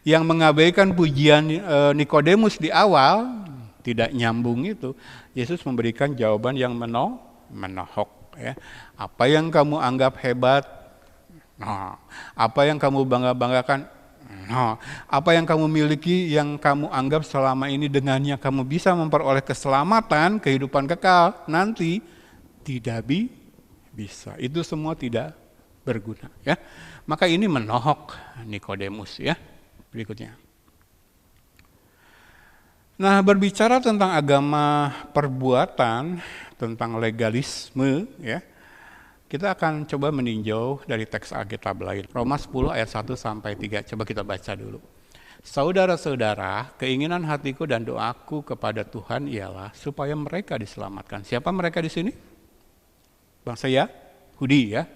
yang mengabaikan pujian Nikodemus di awal, tidak nyambung itu, Yesus memberikan jawaban yang menohok ya. Apa yang kamu anggap hebat, no. Apa yang kamu bangga-banggakan, no. Apa yang kamu miliki yang kamu anggap selama ini dengannya kamu bisa memperoleh keselamatan, kehidupan kekal, nanti tidak bisa. Itu semua tidak berguna ya. Maka ini menohok Nikodemus ya. Berikutnya. Nah, berbicara tentang agama perbuatan, tentang legalisme ya, kita akan coba meninjau dari teks Alkitab lain. Roma 10 ayat 1 sampai 3. Coba kita baca dulu. Saudara-saudara, keinginan hatiku dan doaku kepada Tuhan ialah supaya mereka diselamatkan. Siapa mereka di sini? Bangsa Yahudi ya.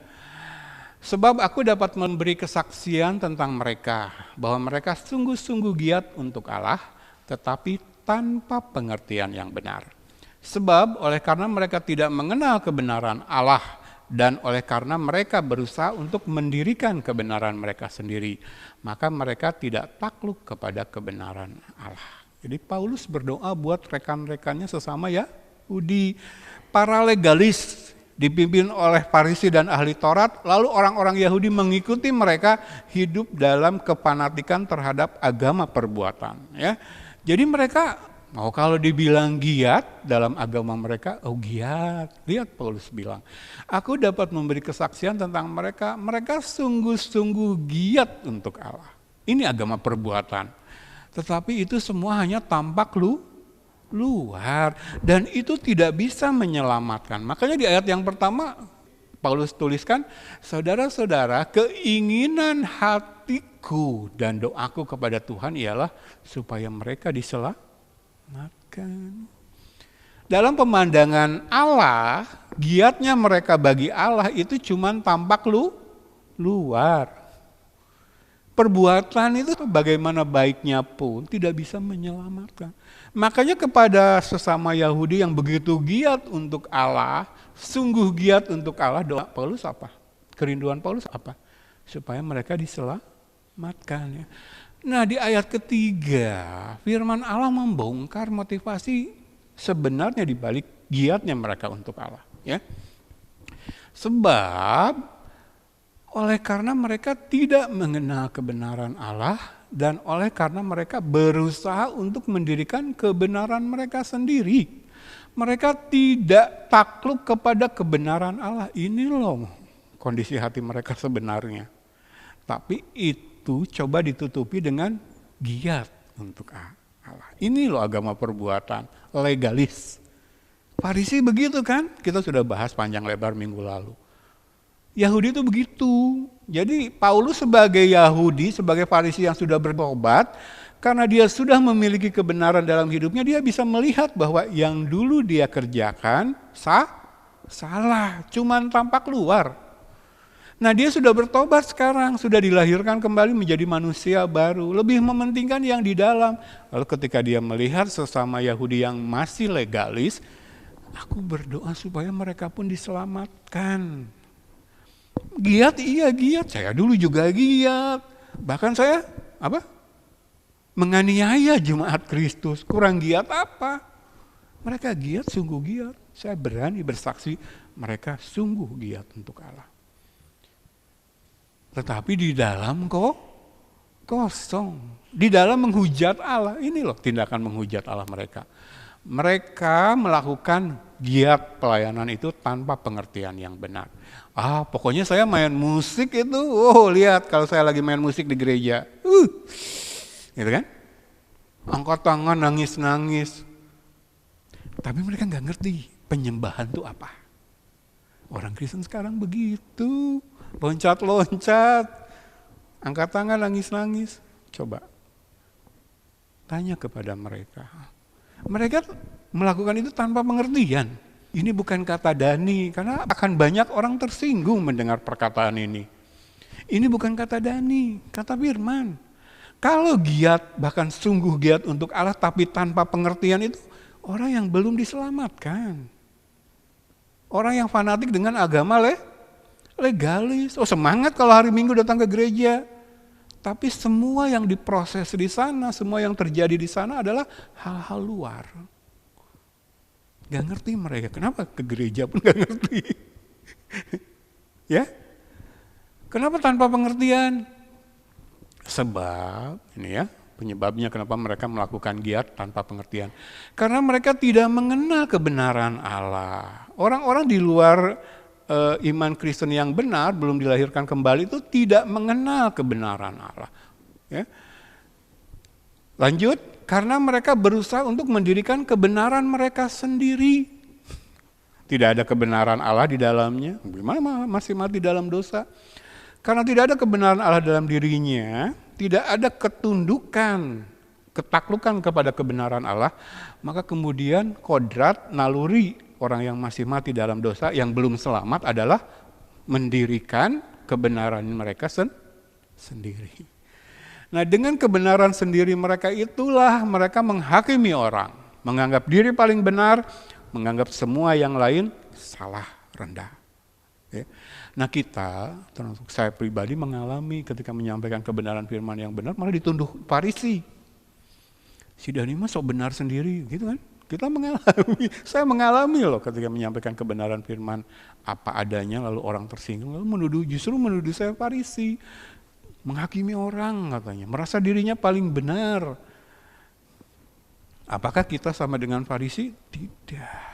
Sebab aku dapat memberi kesaksian tentang mereka, bahwa mereka sungguh-sungguh giat untuk Allah, tetapi tanpa pengertian yang benar. Sebab oleh karena mereka tidak mengenal kebenaran Allah dan oleh karena mereka berusaha untuk mendirikan kebenaran mereka sendiri, maka mereka tidak takluk kepada kebenaran Allah. Jadi Paulus berdoa buat rekan-rekannya sesama Yahudi, para legalis dipimpin oleh Farisi dan ahli Taurat, lalu orang-orang Yahudi mengikuti mereka hidup dalam kefanatikan terhadap agama perbuatan. Ya. Jadi mereka, kalau dibilang giat dalam agama mereka, giat. Lihat Paulus bilang, aku dapat memberi kesaksian tentang mereka, mereka sungguh-sungguh giat untuk Allah. Ini agama perbuatan. Tetapi itu semua hanya tampak luar, dan itu tidak bisa menyelamatkan. Makanya di ayat yang pertama Paulus tuliskan, saudara-saudara, keinginan hatiku dan doaku kepada Tuhan ialah supaya mereka diselamatkan. Dalam pemandangan Allah, giatnya mereka bagi Allah itu cuma tampak luar. Perbuatan itu bagaimana baiknya pun tidak bisa menyelamatkan. Makanya kepada sesama Yahudi yang begitu giat untuk Allah, sungguh giat untuk Allah, doa Paulus apa? Kerinduan Paulus apa? Supaya mereka diselamatkan. Ya. Nah di ayat ketiga, firman Allah membongkar motivasi sebenarnya di balik giatnya mereka untuk Allah. Ya. Sebab oleh karena mereka tidak mengenal kebenaran Allah dan oleh karena mereka berusaha untuk mendirikan kebenaran mereka sendiri. Mereka tidak takluk kepada kebenaran Allah. Ini loh kondisi hati mereka sebenarnya. Tapi itu coba ditutupi dengan giat untuk Allah. Ini loh agama perbuatan, legalis. Farisi begitu kan? Kita sudah bahas panjang lebar minggu lalu. Yahudi itu begitu. Jadi Paulus sebagai Yahudi, sebagai Farisi yang sudah bertobat, karena dia sudah memiliki kebenaran dalam hidupnya, dia bisa melihat bahwa yang dulu dia kerjakan salah, cuman tampak luar. Nah dia sudah bertobat sekarang, sudah dilahirkan kembali menjadi manusia baru, lebih mementingkan yang di dalam. Lalu ketika dia melihat sesama Yahudi yang masih legalis, aku berdoa supaya mereka pun diselamatkan. Giat, iya giat. Saya dulu juga giat. Bahkan saya menganiaya jemaat Kristus. Kurang giat apa? Mereka giat, sungguh giat. Saya berani bersaksi mereka sungguh giat untuk Allah. Tetapi di dalam kosong. Di dalam menghujat Allah. Ini loh tindakan menghujat Allah mereka. Mereka melakukan giat pelayanan itu tanpa pengertian yang benar. Pokoknya saya main musik itu, lihat kalau saya lagi main musik di gereja. Gitu kan? Angkat tangan, nangis-nangis. Tapi mereka nggak ngerti penyembahan itu apa. Orang Kristen sekarang begitu, loncat-loncat, angkat tangan, nangis-nangis. Coba tanya kepada mereka. Mereka melakukan itu tanpa pengertian. Ini bukan kata Dani, karena akan banyak orang tersinggung mendengar perkataan ini. Ini bukan kata Dani, kata firman. Kalau giat, bahkan sungguh giat untuk Allah, tapi tanpa pengertian itu, orang yang belum diselamatkan. Orang yang fanatik dengan agama legalis. Semangat kalau hari Minggu datang ke gereja. Tapi semua yang diproses di sana, semua yang terjadi di sana adalah hal-hal luar. Gak ngerti mereka, kenapa ke gereja pun gak ngerti. Ya, kenapa tanpa pengertian? Sebab, ini ya, penyebabnya kenapa mereka melakukan giat tanpa pengertian. Karena mereka tidak mengenal kebenaran Allah. Orang-orang di luar iman Kristen yang benar, belum dilahirkan kembali itu tidak mengenal kebenaran Allah. Ya. Lanjut, karena mereka berusaha untuk mendirikan kebenaran mereka sendiri. Tidak ada kebenaran Allah di dalamnya. Gimana masih mati dalam dosa? Karena tidak ada kebenaran Allah dalam dirinya, tidak ada ketundukan, ketaklukan kepada kebenaran Allah, maka kemudian kodrat, naluri orang yang masih mati dalam dosa, yang belum selamat adalah mendirikan kebenaran mereka sendiri. Nah dengan kebenaran sendiri mereka itulah mereka menghakimi orang, menganggap diri paling benar, menganggap semua yang lain salah, rendah. Ya. Nah kita, termasuk saya pribadi mengalami ketika menyampaikan kebenaran firman yang benar malah dituduh Farisi. Si Dani mah sok benar sendiri, gitu kan? Kita mengalami, saya mengalami loh ketika menyampaikan kebenaran firman apa adanya, lalu orang tersinggung, lalu justru menuduh saya Farisi, menghakimi orang katanya, merasa dirinya paling benar. Apakah kita sama dengan Farisi? Tidak.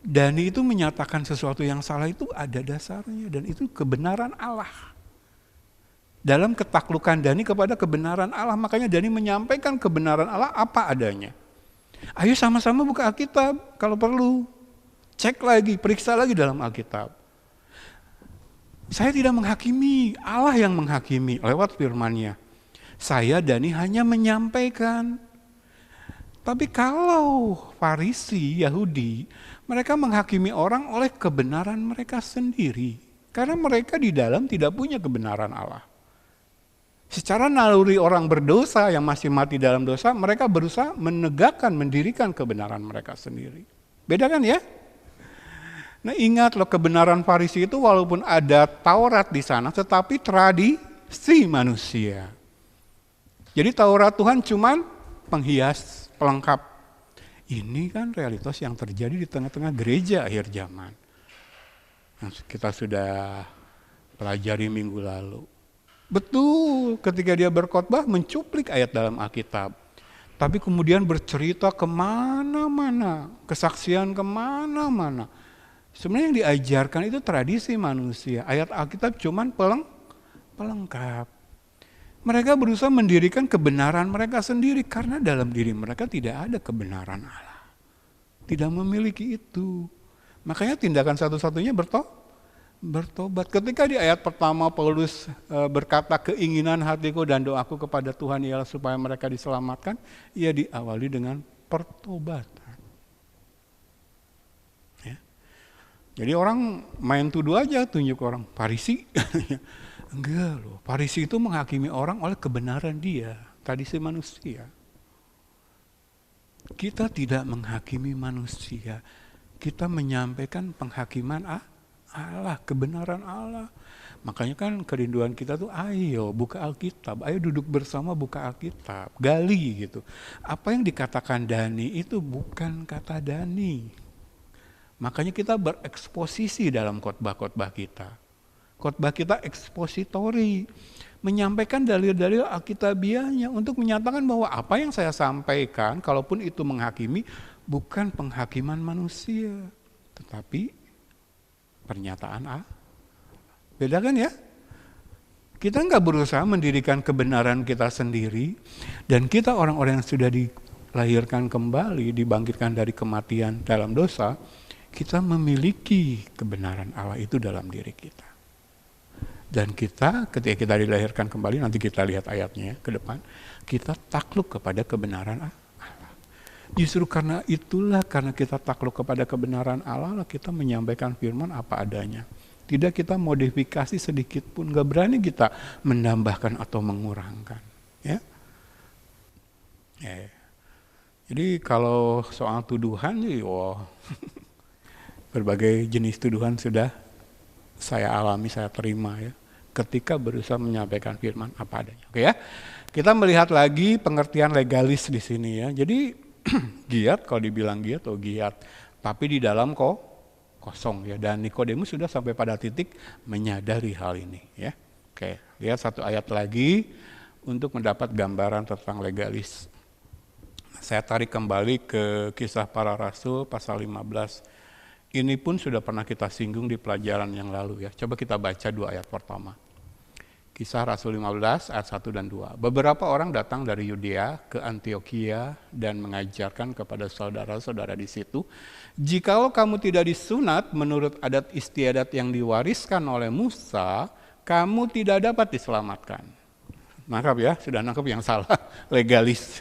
Dani itu menyatakan sesuatu yang salah itu ada dasarnya, dan itu kebenaran Allah. Dalam ketaklukan Dani kepada kebenaran Allah, makanya Dani menyampaikan kebenaran Allah apa adanya. Ayo sama-sama buka Alkitab kalau perlu. Cek lagi, periksa lagi dalam Alkitab. Saya tidak menghakimi, Allah yang menghakimi lewat firman-Nya. Saya Dani hanya menyampaikan. Tapi kalau Farisi, Yahudi, mereka menghakimi orang oleh kebenaran mereka sendiri. Karena mereka di dalam tidak punya kebenaran Allah. Secara naluri orang berdosa yang masih mati dalam dosa, mereka berusaha menegakkan, mendirikan kebenaran mereka sendiri. Beda kan ya? Nah ingat loh, kebenaran Farisi itu walaupun ada Taurat di sana, tetapi tradisi manusia. Jadi Taurat Tuhan cuman penghias, pelengkap. Ini kan realitas yang terjadi di tengah-tengah gereja akhir zaman. Yang kita sudah pelajari minggu lalu. Betul, ketika dia berkhotbah mencuplik ayat dalam Alkitab. Tapi kemudian bercerita kemana-mana, kesaksian kemana-mana. Sebenarnya yang diajarkan itu tradisi manusia. Ayat Alkitab cuman pelengkap. Mereka berusaha mendirikan kebenaran mereka sendiri karena dalam diri mereka tidak ada kebenaran Allah. Tidak memiliki itu. Makanya tindakan satu-satunya bertobat. Ketika di ayat pertama Paulus berkata keinginan hatiku dan doaku kepada Tuhan ialah supaya mereka diselamatkan, ia diawali dengan pertobatan. Ya. Jadi orang main tuduh aja, tunjuk orang Farisi. Enggak loh, Farisi itu menghakimi orang oleh kebenaran dia, tradisi manusia. Kita tidak menghakimi manusia, kita menyampaikan penghakiman Allah, kebenaran Allah. Makanya kan kerinduan kita tuh ayo buka Alkitab, ayo duduk bersama buka Alkitab, gali gitu. Apa yang dikatakan Dani itu bukan kata Dani. Makanya kita bereksposisi dalam khotbah-khotbah kita. Khotbah kita ekspositori, menyampaikan dalil-dalil Alkitabiahnya untuk menyatakan bahwa apa yang saya sampaikan, kalaupun itu menghakimi, bukan penghakiman manusia, tetapi pernyataan Allah. Beda kan ya? Kita nggak berusaha mendirikan kebenaran kita sendiri, dan kita orang-orang yang sudah dilahirkan kembali, dibangkitkan dari kematian dalam dosa, kita memiliki kebenaran Allah itu dalam diri kita. Dan kita ketika kita dilahirkan kembali, nanti kita lihat ayatnya ke depan, kita takluk kepada kebenaran Allah. Justru karena itulah, karena kita takluk kepada kebenaran Allah, kita menyampaikan firman apa adanya. Tidak kita modifikasi sedikit pun, gak berani kita menambahkan atau mengurangkan. Ya. Jadi kalau soal tuduhan, berbagai jenis tuduhan sudah saya alami, saya terima ya. Ketika berusaha menyampaikan firman apa adanya. Oke ya. Kita melihat lagi pengertian legalis di sini ya. Jadi giat, kalau dibilang giat atau giat, tapi di dalam kosong ya. Dan Nikodemus sudah sampai pada titik menyadari hal ini ya. Oke, lihat satu ayat lagi untuk mendapat gambaran tentang legalis. Saya tarik kembali ke Kisah Para Rasul pasal 15. Ini pun sudah pernah kita singgung di pelajaran yang lalu ya. Coba kita baca 2 ayat pertama. Kisah Rasul 15 ayat 1 dan 2. Beberapa orang datang dari Yudea ke Antioquia dan mengajarkan kepada saudara-saudara di situ, jikalau kamu tidak disunat menurut adat istiadat yang diwariskan oleh Musa, kamu tidak dapat diselamatkan. Nangkap ya, sudah nangkap yang salah, legalis.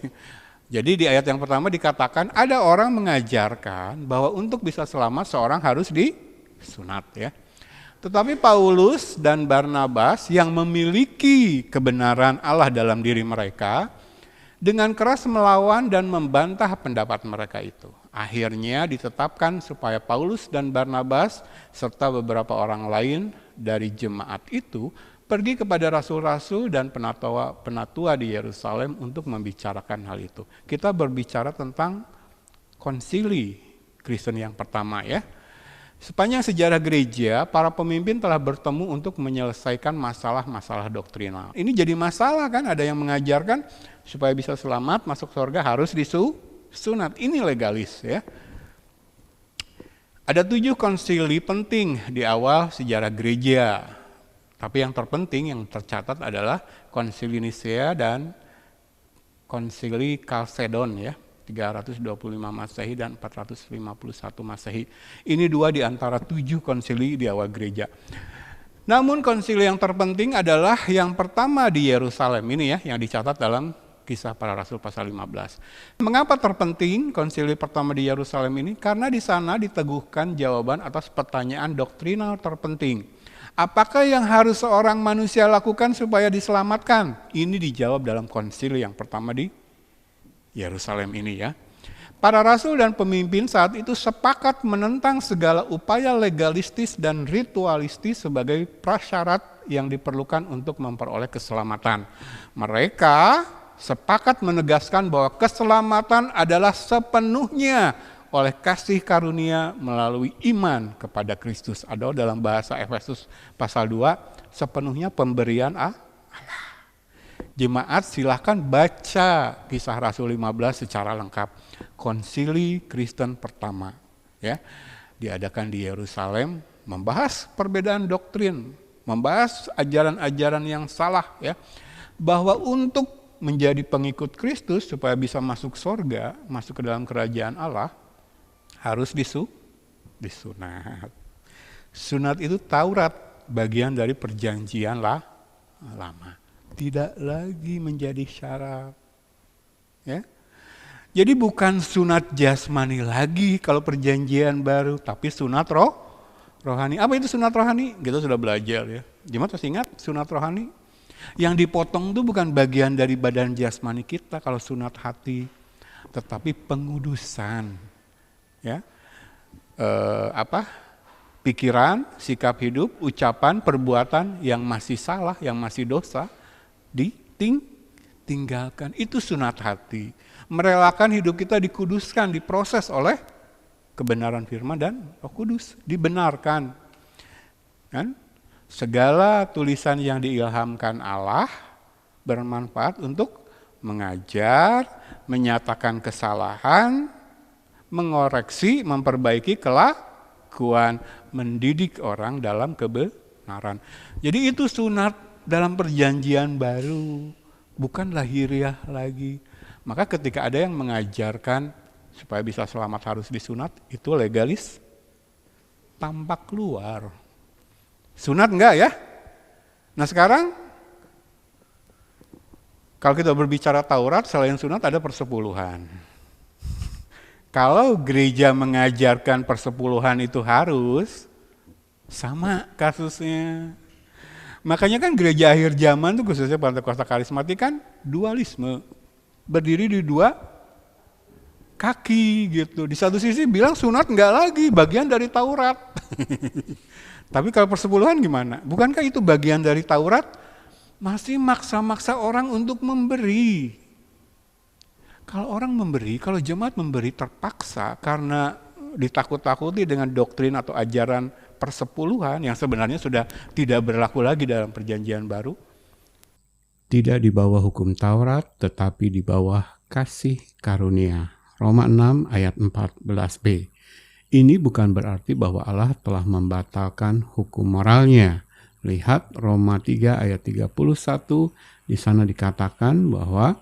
Jadi di ayat yang pertama dikatakan ada orang mengajarkan bahwa untuk bisa selamat seorang harus disunat ya. Tetapi Paulus dan Barnabas yang memiliki kebenaran Allah dalam diri mereka dengan keras melawan dan membantah pendapat mereka itu. Akhirnya ditetapkan supaya Paulus dan Barnabas serta beberapa orang lain dari jemaat itu pergi kepada rasul-rasul dan penatua di Yerusalem untuk membicarakan hal itu. Kita berbicara tentang konsili Kristen yang pertama ya. Sepanjang sejarah gereja, para pemimpin telah bertemu untuk menyelesaikan masalah-masalah doktrinal. Ini jadi masalah kan, ada yang mengajarkan supaya bisa selamat masuk surga harus disunat. Ini legalis ya. Ada 7 konsili penting di awal sejarah gereja. Tapi yang terpenting yang tercatat adalah konsili Nisea dan konsili Kalsedon ya. 325 Masehi dan 451 Masehi. Ini 2 di antara 7 konsili di awal gereja. Namun konsili yang terpenting adalah yang pertama di Yerusalem ini ya, yang dicatat dalam Kisah Para Rasul pasal 15. Mengapa terpenting konsili pertama di Yerusalem ini? Karena di sana diteguhkan jawaban atas pertanyaan doktrinal terpenting. Apakah yang harus seorang manusia lakukan supaya diselamatkan? Ini dijawab dalam konsili yang pertama di Yerusalem ini ya. Para rasul dan pemimpin saat itu sepakat menentang segala upaya legalistis dan ritualistis sebagai prasyarat yang diperlukan untuk memperoleh keselamatan. Mereka sepakat menegaskan bahwa keselamatan adalah sepenuhnya oleh kasih karunia melalui iman kepada Kristus. Atau dalam bahasa Efesus pasal 2, sepenuhnya pemberian Allah. Jemaat silahkan baca Kisah Rasul 15 secara lengkap. Konsili Kristen pertama ya, diadakan di Yerusalem, membahas perbedaan doktrin, membahas ajaran-ajaran yang salah ya, bahwa untuk menjadi pengikut Kristus supaya bisa masuk surga, masuk ke dalam kerajaan Allah, harus disunat. Sunat itu Taurat, bagian dari perjanjian lama. Tidak lagi menjadi syarat. Ya. Jadi bukan sunat jasmani lagi kalau perjanjian baru, tapi sunat rohani. Apa itu sunat rohani? Kita sudah belajar ya. Jemaat masih ingat sunat rohani? Yang dipotong itu bukan bagian dari badan jasmani kita kalau sunat hati, tetapi pengudusan. Ya. Pikiran, sikap hidup, ucapan, perbuatan yang masih salah, yang masih dosa, ditinggalkan. Itu sunat hati. Merelakan hidup kita dikuduskan, diproses oleh kebenaran firman dan Roh Kudus. Dibenarkan. Kan? Segala tulisan yang diilhamkan Allah bermanfaat untuk mengajar, menyatakan kesalahan, mengoreksi, memperbaiki kelakuan, mendidik orang dalam kebenaran. Jadi itu sunat dalam perjanjian baru, bukan lahiriah lagi. Maka ketika ada yang mengajarkan supaya bisa selamat harus disunat, itu legalis tampak keluar. Sunat enggak ya? Nah sekarang, kalau kita berbicara Taurat, selain sunat ada persepuluhan. Kalau gereja mengajarkan persepuluhan itu harus, sama kasusnya. Makanya kan gereja akhir zaman tuh khususnya Pentakosta Karismatik kan dualisme. Berdiri di 2 kaki gitu. Di satu sisi bilang sunat enggak lagi, bagian dari Taurat. Tapi kalau persepuluhan gimana? Bukankah itu bagian dari Taurat? Masih maksa-maksa orang untuk memberi. Kalau orang memberi, kalau jemaat memberi terpaksa karena ditakut-takuti dengan doktrin atau ajaran persepuluhan yang sebenarnya sudah tidak berlaku lagi dalam perjanjian baru. Tidak di bawah hukum Taurat, tetapi di bawah kasih karunia. Roma 6 ayat 14b. Ini bukan berarti bahwa Allah telah membatalkan hukum moralnya. Lihat Roma 3 ayat 31, di sana dikatakan bahwa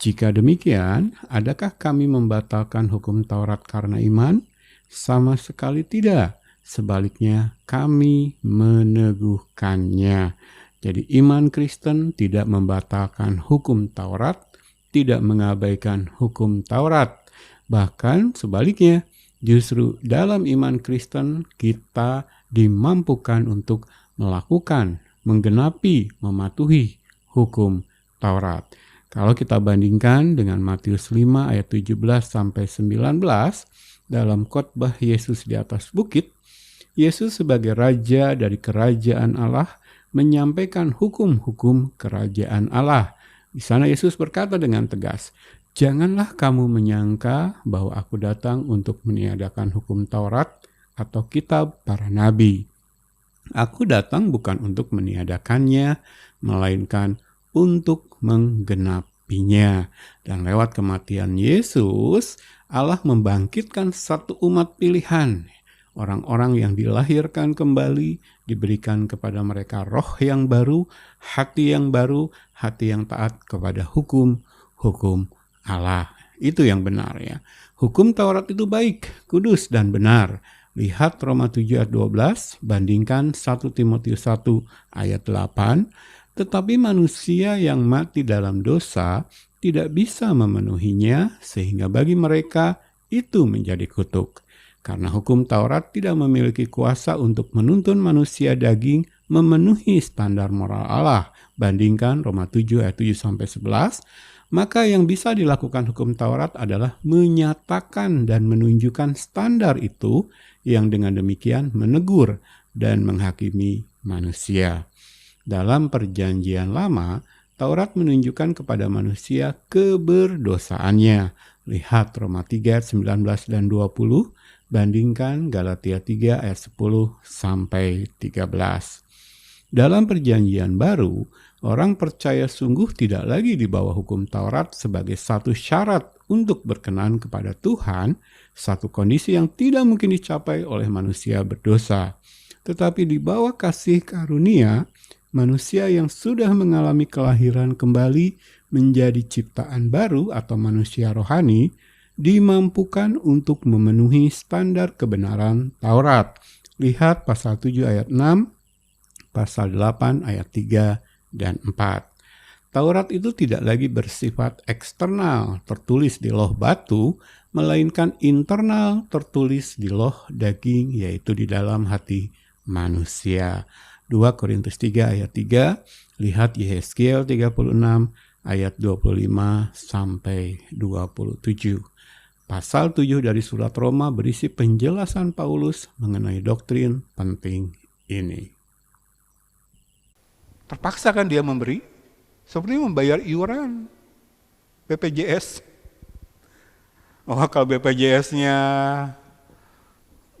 jika demikian, adakah kami membatalkan hukum Taurat karena iman? Sama sekali tidak. Sebaliknya, kami meneguhkannya. Jadi iman Kristen tidak membatalkan hukum Taurat, tidak mengabaikan hukum Taurat. Bahkan sebaliknya, justru dalam iman Kristen kita dimampukan untuk melakukan, menggenapi, mematuhi hukum Taurat. Kalau kita bandingkan dengan Matius 5 ayat 17-19 dalam khotbah Yesus di atas bukit, Yesus sebagai raja dari kerajaan Allah menyampaikan hukum-hukum kerajaan Allah. Di sana Yesus berkata dengan tegas, "Janganlah kamu menyangka bahwa aku datang untuk meniadakan hukum Taurat atau kitab para nabi. Aku datang bukan untuk meniadakannya, melainkan untuk menggenapinya." Dan lewat kematian Yesus, Allah membangkitkan satu umat pilihan. Orang-orang yang dilahirkan kembali, diberikan kepada mereka roh yang baru, hati yang taat kepada hukum Allah. Itu yang benar ya. Hukum Taurat itu baik, kudus dan benar. Lihat Roma 7 ayat 12, bandingkan 1 Timotius 1 ayat 8. Tetapi manusia yang mati dalam dosa tidak bisa memenuhinya, sehingga bagi mereka itu menjadi kutuk. Karena hukum Taurat tidak memiliki kuasa untuk menuntun manusia daging memenuhi standar moral Allah. Bandingkan Roma 7 ayat 7-11. Maka yang bisa dilakukan hukum Taurat adalah menyatakan dan menunjukkan standar itu, yang dengan demikian menegur dan menghakimi manusia. Dalam Perjanjian Lama, Taurat menunjukkan kepada manusia keberdosaannya. Lihat Roma 3 ayat 19 dan 20, bandingkan Galatia 3 ayat 10-13. Dalam Perjanjian Baru, orang percaya sungguh tidak lagi di bawah hukum Taurat sebagai satu syarat untuk berkenan kepada Tuhan, satu kondisi yang tidak mungkin dicapai oleh manusia berdosa. Tetapi di bawah kasih karunia, manusia yang sudah mengalami kelahiran kembali menjadi ciptaan baru atau manusia rohani, dimampukan untuk memenuhi standar kebenaran Taurat. Lihat pasal 7 ayat 6, pasal 8 ayat 3 dan 4. Taurat itu tidak lagi bersifat eksternal, tertulis di loh batu, melainkan internal, tertulis di loh daging, yaitu di dalam hati manusia. 2 Korintus 3 ayat 3, lihat Yehezkiel 36 ayat 25-27. Pasal 7 dari surat Roma berisi penjelasan Paulus mengenai doktrin penting ini. Terpaksa kan dia memberi, seperti membayar iuran BPJS. Oh, kalau BPJS-nya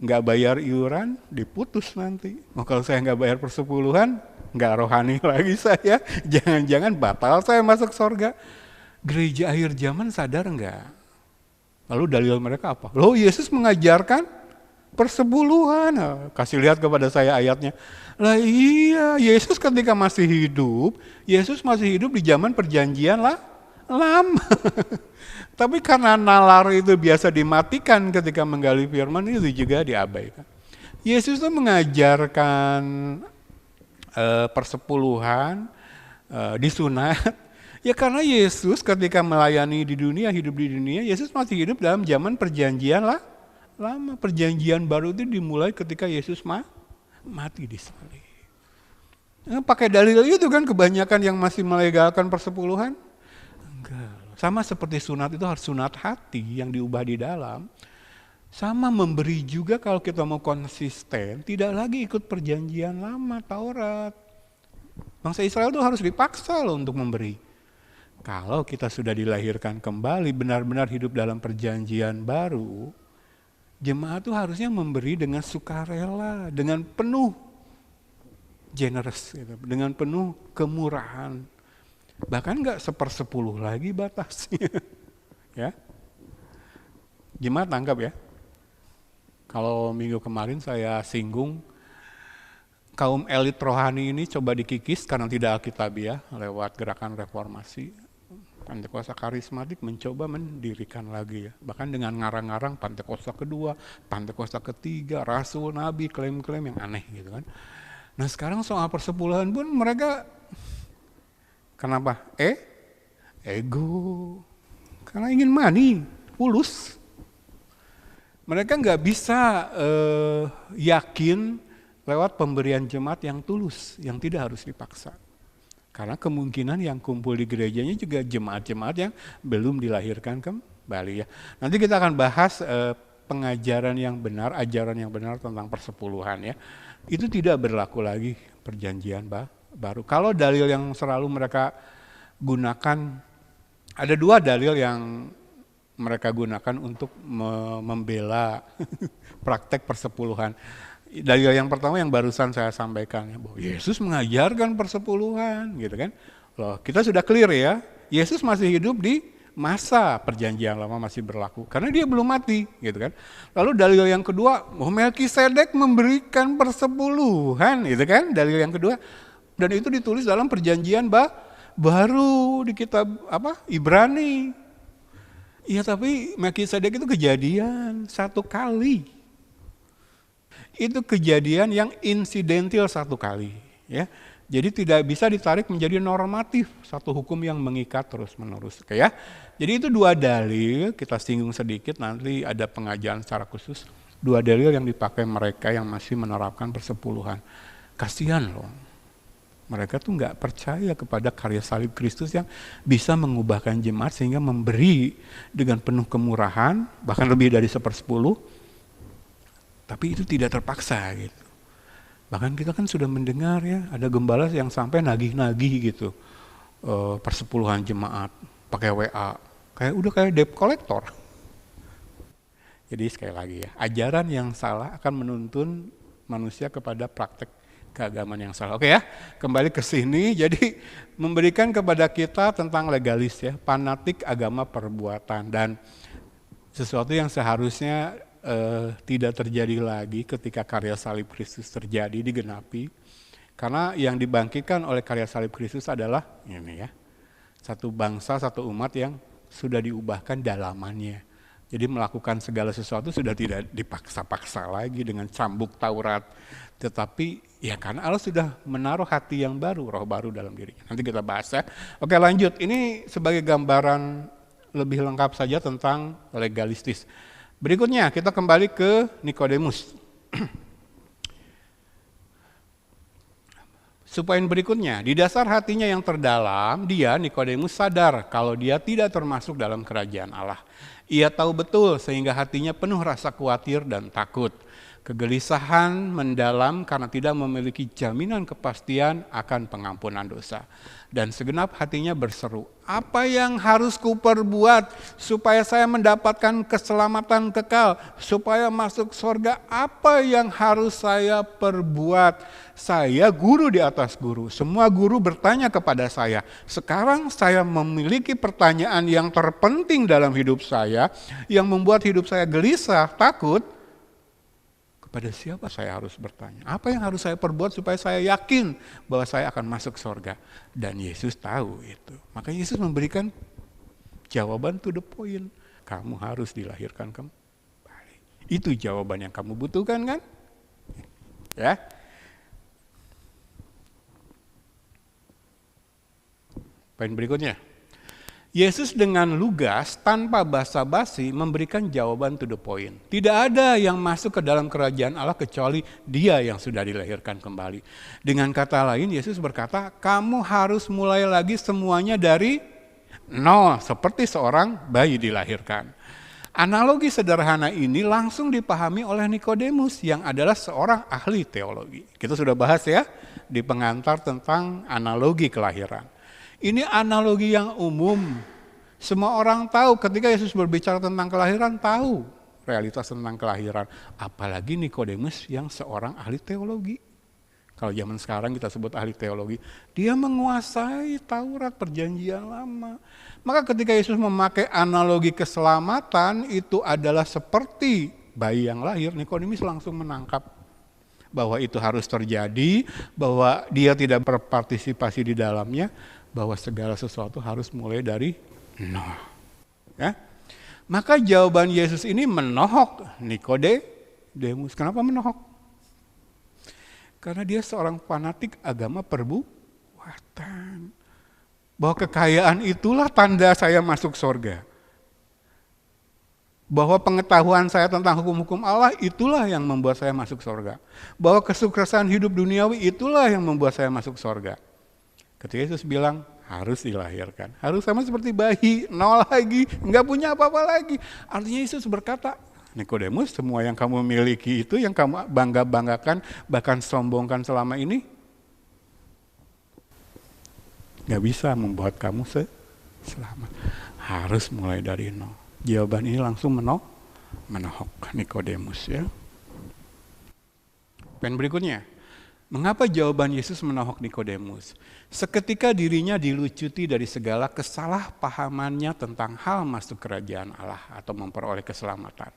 nggak bayar iuran, diputus nanti. Oh, kalau saya nggak bayar persepuluhan, nggak rohani lagi saya. Jangan-jangan batal saya masuk surga. Gereja akhir zaman sadar nggak? Lalu dalil mereka apa? Loh, Yesus mengajarkan persepuluhan. Nah, kasih lihat kepada saya ayatnya. Lah iya, Yesus ketika masih hidup, Yesus masih hidup di zaman perjanjian lama. Tapi karena nalar itu biasa dimatikan ketika menggali firman, itu juga diabaikan. Yesus itu mengajarkan persepuluhan, disunat. Ya karena Yesus ketika melayani di dunia, hidup di dunia, Yesus masih hidup dalam zaman perjanjian lama. Perjanjian baru itu dimulai ketika Yesus mati di salib. Nah, pakai dalil itu kan kebanyakan yang masih melegalkan persepuluhan. Enggak. Sama seperti sunat itu harus sunat hati yang diubah di dalam. Sama memberi juga kalau kita mau konsisten, tidak lagi ikut perjanjian lama Taurat. Bangsa Israel itu harus dipaksa loh untuk memberi. Kalau kita sudah dilahirkan kembali, benar-benar hidup dalam perjanjian baru, jemaat itu harusnya memberi dengan sukarela, dengan penuh generous, gitu, dengan penuh kemurahan. Bahkan nggak 1/10 lagi batasnya. Ya, jemaat tangkap ya. Kalau minggu kemarin saya singgung, kaum elit rohani ini coba dikikis karena tidak alkitabiah lewat gerakan reformasi. Pantekosta karismatik mencoba mendirikan lagi ya. Bahkan dengan ngarang-ngarang Pantekosta kedua, Pantekosta ketiga, Rasul, Nabi, klaim-klaim yang aneh gitu kan. Nah sekarang soal persepuluhan pun mereka, kenapa? Ego. Karena ingin money, fulus. Mereka nggak bisa yakin lewat pemberian jemaat yang tulus, yang tidak harus dipaksa. Karena kemungkinan yang kumpul di gerejanya juga jemaat-jemaat yang belum dilahirkan kembali ya. Nanti kita akan bahas pengajaran yang benar, ajaran yang benar tentang persepuluhan ya. Itu tidak berlaku lagi perjanjian baru. Kalau dalil yang selalu mereka gunakan, ada dua dalil yang mereka gunakan untuk membela praktek persepuluhan. Dalil yang pertama yang barusan saya sampaikan ya, bahwa Yesus mengajarkan persepuluhan gitu kan. Loh, kita sudah clear ya, Yesus masih hidup di masa perjanjian lama masih berlaku karena dia belum mati gitu kan. Lalu dalil yang kedua, Melkisedek memberikan persepuluhan gitu kan, dalil yang kedua, dan itu ditulis dalam perjanjian baru di kitab Ibrani. Iya, tapi Melkisedek itu kejadian satu kali. Itu kejadian yang insidental satu kali ya. Jadi tidak bisa ditarik menjadi normatif, satu hukum yang mengikat terus-menerus. Oke ya. Jadi itu dua dalil, kita singgung sedikit, nanti ada pengajaran secara khusus. Dua dalil yang dipakai mereka yang masih menerapkan persepuluhan. Kasihan loh. Mereka tuh nggak percaya kepada karya salib Kristus yang bisa mengubahkan jemaat sehingga memberi dengan penuh kemurahan, bahkan lebih dari 1/10. Tapi itu tidak terpaksa gitu. Bahkan kita kan sudah mendengar ya, ada gembala yang sampai nagih-nagih gitu. Persepuluhan jemaat pakai WA. Kayak debt collector. Jadi sekali lagi ya, ajaran yang salah akan menuntun manusia kepada praktek keagamaan yang salah. Oke ya, kembali ke sini. Jadi memberikan kepada kita tentang legalis ya, fanatik agama perbuatan. Dan sesuatu yang seharusnya tidak terjadi lagi ketika karya salib Kristus terjadi, digenapi. Karena yang dibangkitkan oleh karya salib Kristus adalah ini ya, satu bangsa, satu umat yang sudah diubahkan dalamannya. Jadi melakukan segala sesuatu sudah tidak dipaksa-paksa lagi dengan cambuk Taurat. Tetapi ya karena Allah sudah menaruh hati yang baru, roh baru dalam dirinya. Nanti kita bahas ya. Oke, lanjut, ini sebagai gambaran lebih lengkap saja tentang legalistis. Berikutnya kita kembali ke Nikodemus. Poin berikutnya, di dasar hatinya yang terdalam, dia Nikodemus sadar kalau dia tidak termasuk dalam kerajaan Allah. Ia tahu betul sehingga hatinya penuh rasa khawatir dan takut. Kegelisahan mendalam karena tidak memiliki jaminan kepastian akan pengampunan dosa. Dan segenap hatinya berseru, apa yang harus kuperbuat supaya saya mendapatkan keselamatan kekal, supaya masuk surga, apa yang harus saya perbuat? Saya guru di atas guru, semua guru bertanya kepada saya. Sekarang saya memiliki pertanyaan yang terpenting dalam hidup saya, yang membuat hidup saya gelisah, takut. Pada siapa saya harus bertanya? Apa yang harus saya perbuat supaya saya yakin bahwa saya akan masuk surga? Dan Yesus tahu itu. Maka Yesus memberikan jawaban to the point. Kamu harus dilahirkan kembali. Itu jawaban yang kamu butuhkan kan? Ya. Poin berikutnya. Yesus dengan lugas, tanpa basa-basi, memberikan jawaban to the point. Tidak ada yang masuk ke dalam kerajaan Allah kecuali dia yang sudah dilahirkan kembali. Dengan kata lain, Yesus berkata, kamu harus mulai lagi semuanya dari nol, seperti seorang bayi dilahirkan. Analogi sederhana ini langsung dipahami oleh Nikodemus yang adalah seorang ahli teologi. Kita sudah bahas ya di pengantar tentang analogi kelahiran. Ini analogi yang umum. Semua orang tahu ketika Yesus berbicara tentang kelahiran, tahu realitas tentang kelahiran. Apalagi Nikodemus yang seorang ahli teologi. Kalau zaman sekarang kita sebut ahli teologi. Dia menguasai Taurat perjanjian lama. Maka ketika Yesus memakai analogi keselamatan, itu adalah seperti bayi yang lahir. Nikodemus langsung menangkap bahwa itu harus terjadi, bahwa dia tidak berpartisipasi di dalamnya, bahwa segala sesuatu harus mulai dari nol. Ya? Maka jawaban Yesus ini menohok Nikodemus. Kenapa menohok? Karena dia seorang fanatik agama perbuatan. Bahwa kekayaan itulah tanda saya masuk surga. Bahwa pengetahuan saya tentang hukum-hukum Allah itulah yang membuat saya masuk surga. Bahwa kesuksesan hidup duniawi itulah yang membuat saya masuk surga. Ketika Yesus bilang, harus dilahirkan. Harus sama seperti bayi, nol lagi, nggak punya apa-apa lagi. Artinya Yesus berkata, Nikodemus, semua yang kamu miliki itu, yang kamu bangga-banggakan, bahkan sombongkan selama ini, nggak bisa membuat kamu selamat. Harus mulai dari nol. Jawaban ini langsung menohok Nikodemus ya. Poin berikutnya, mengapa jawaban Yesus menohok Nikodemus? Seketika dirinya dilucuti dari segala kesalahpahamannya tentang hal masuk kerajaan Allah atau memperoleh keselamatan.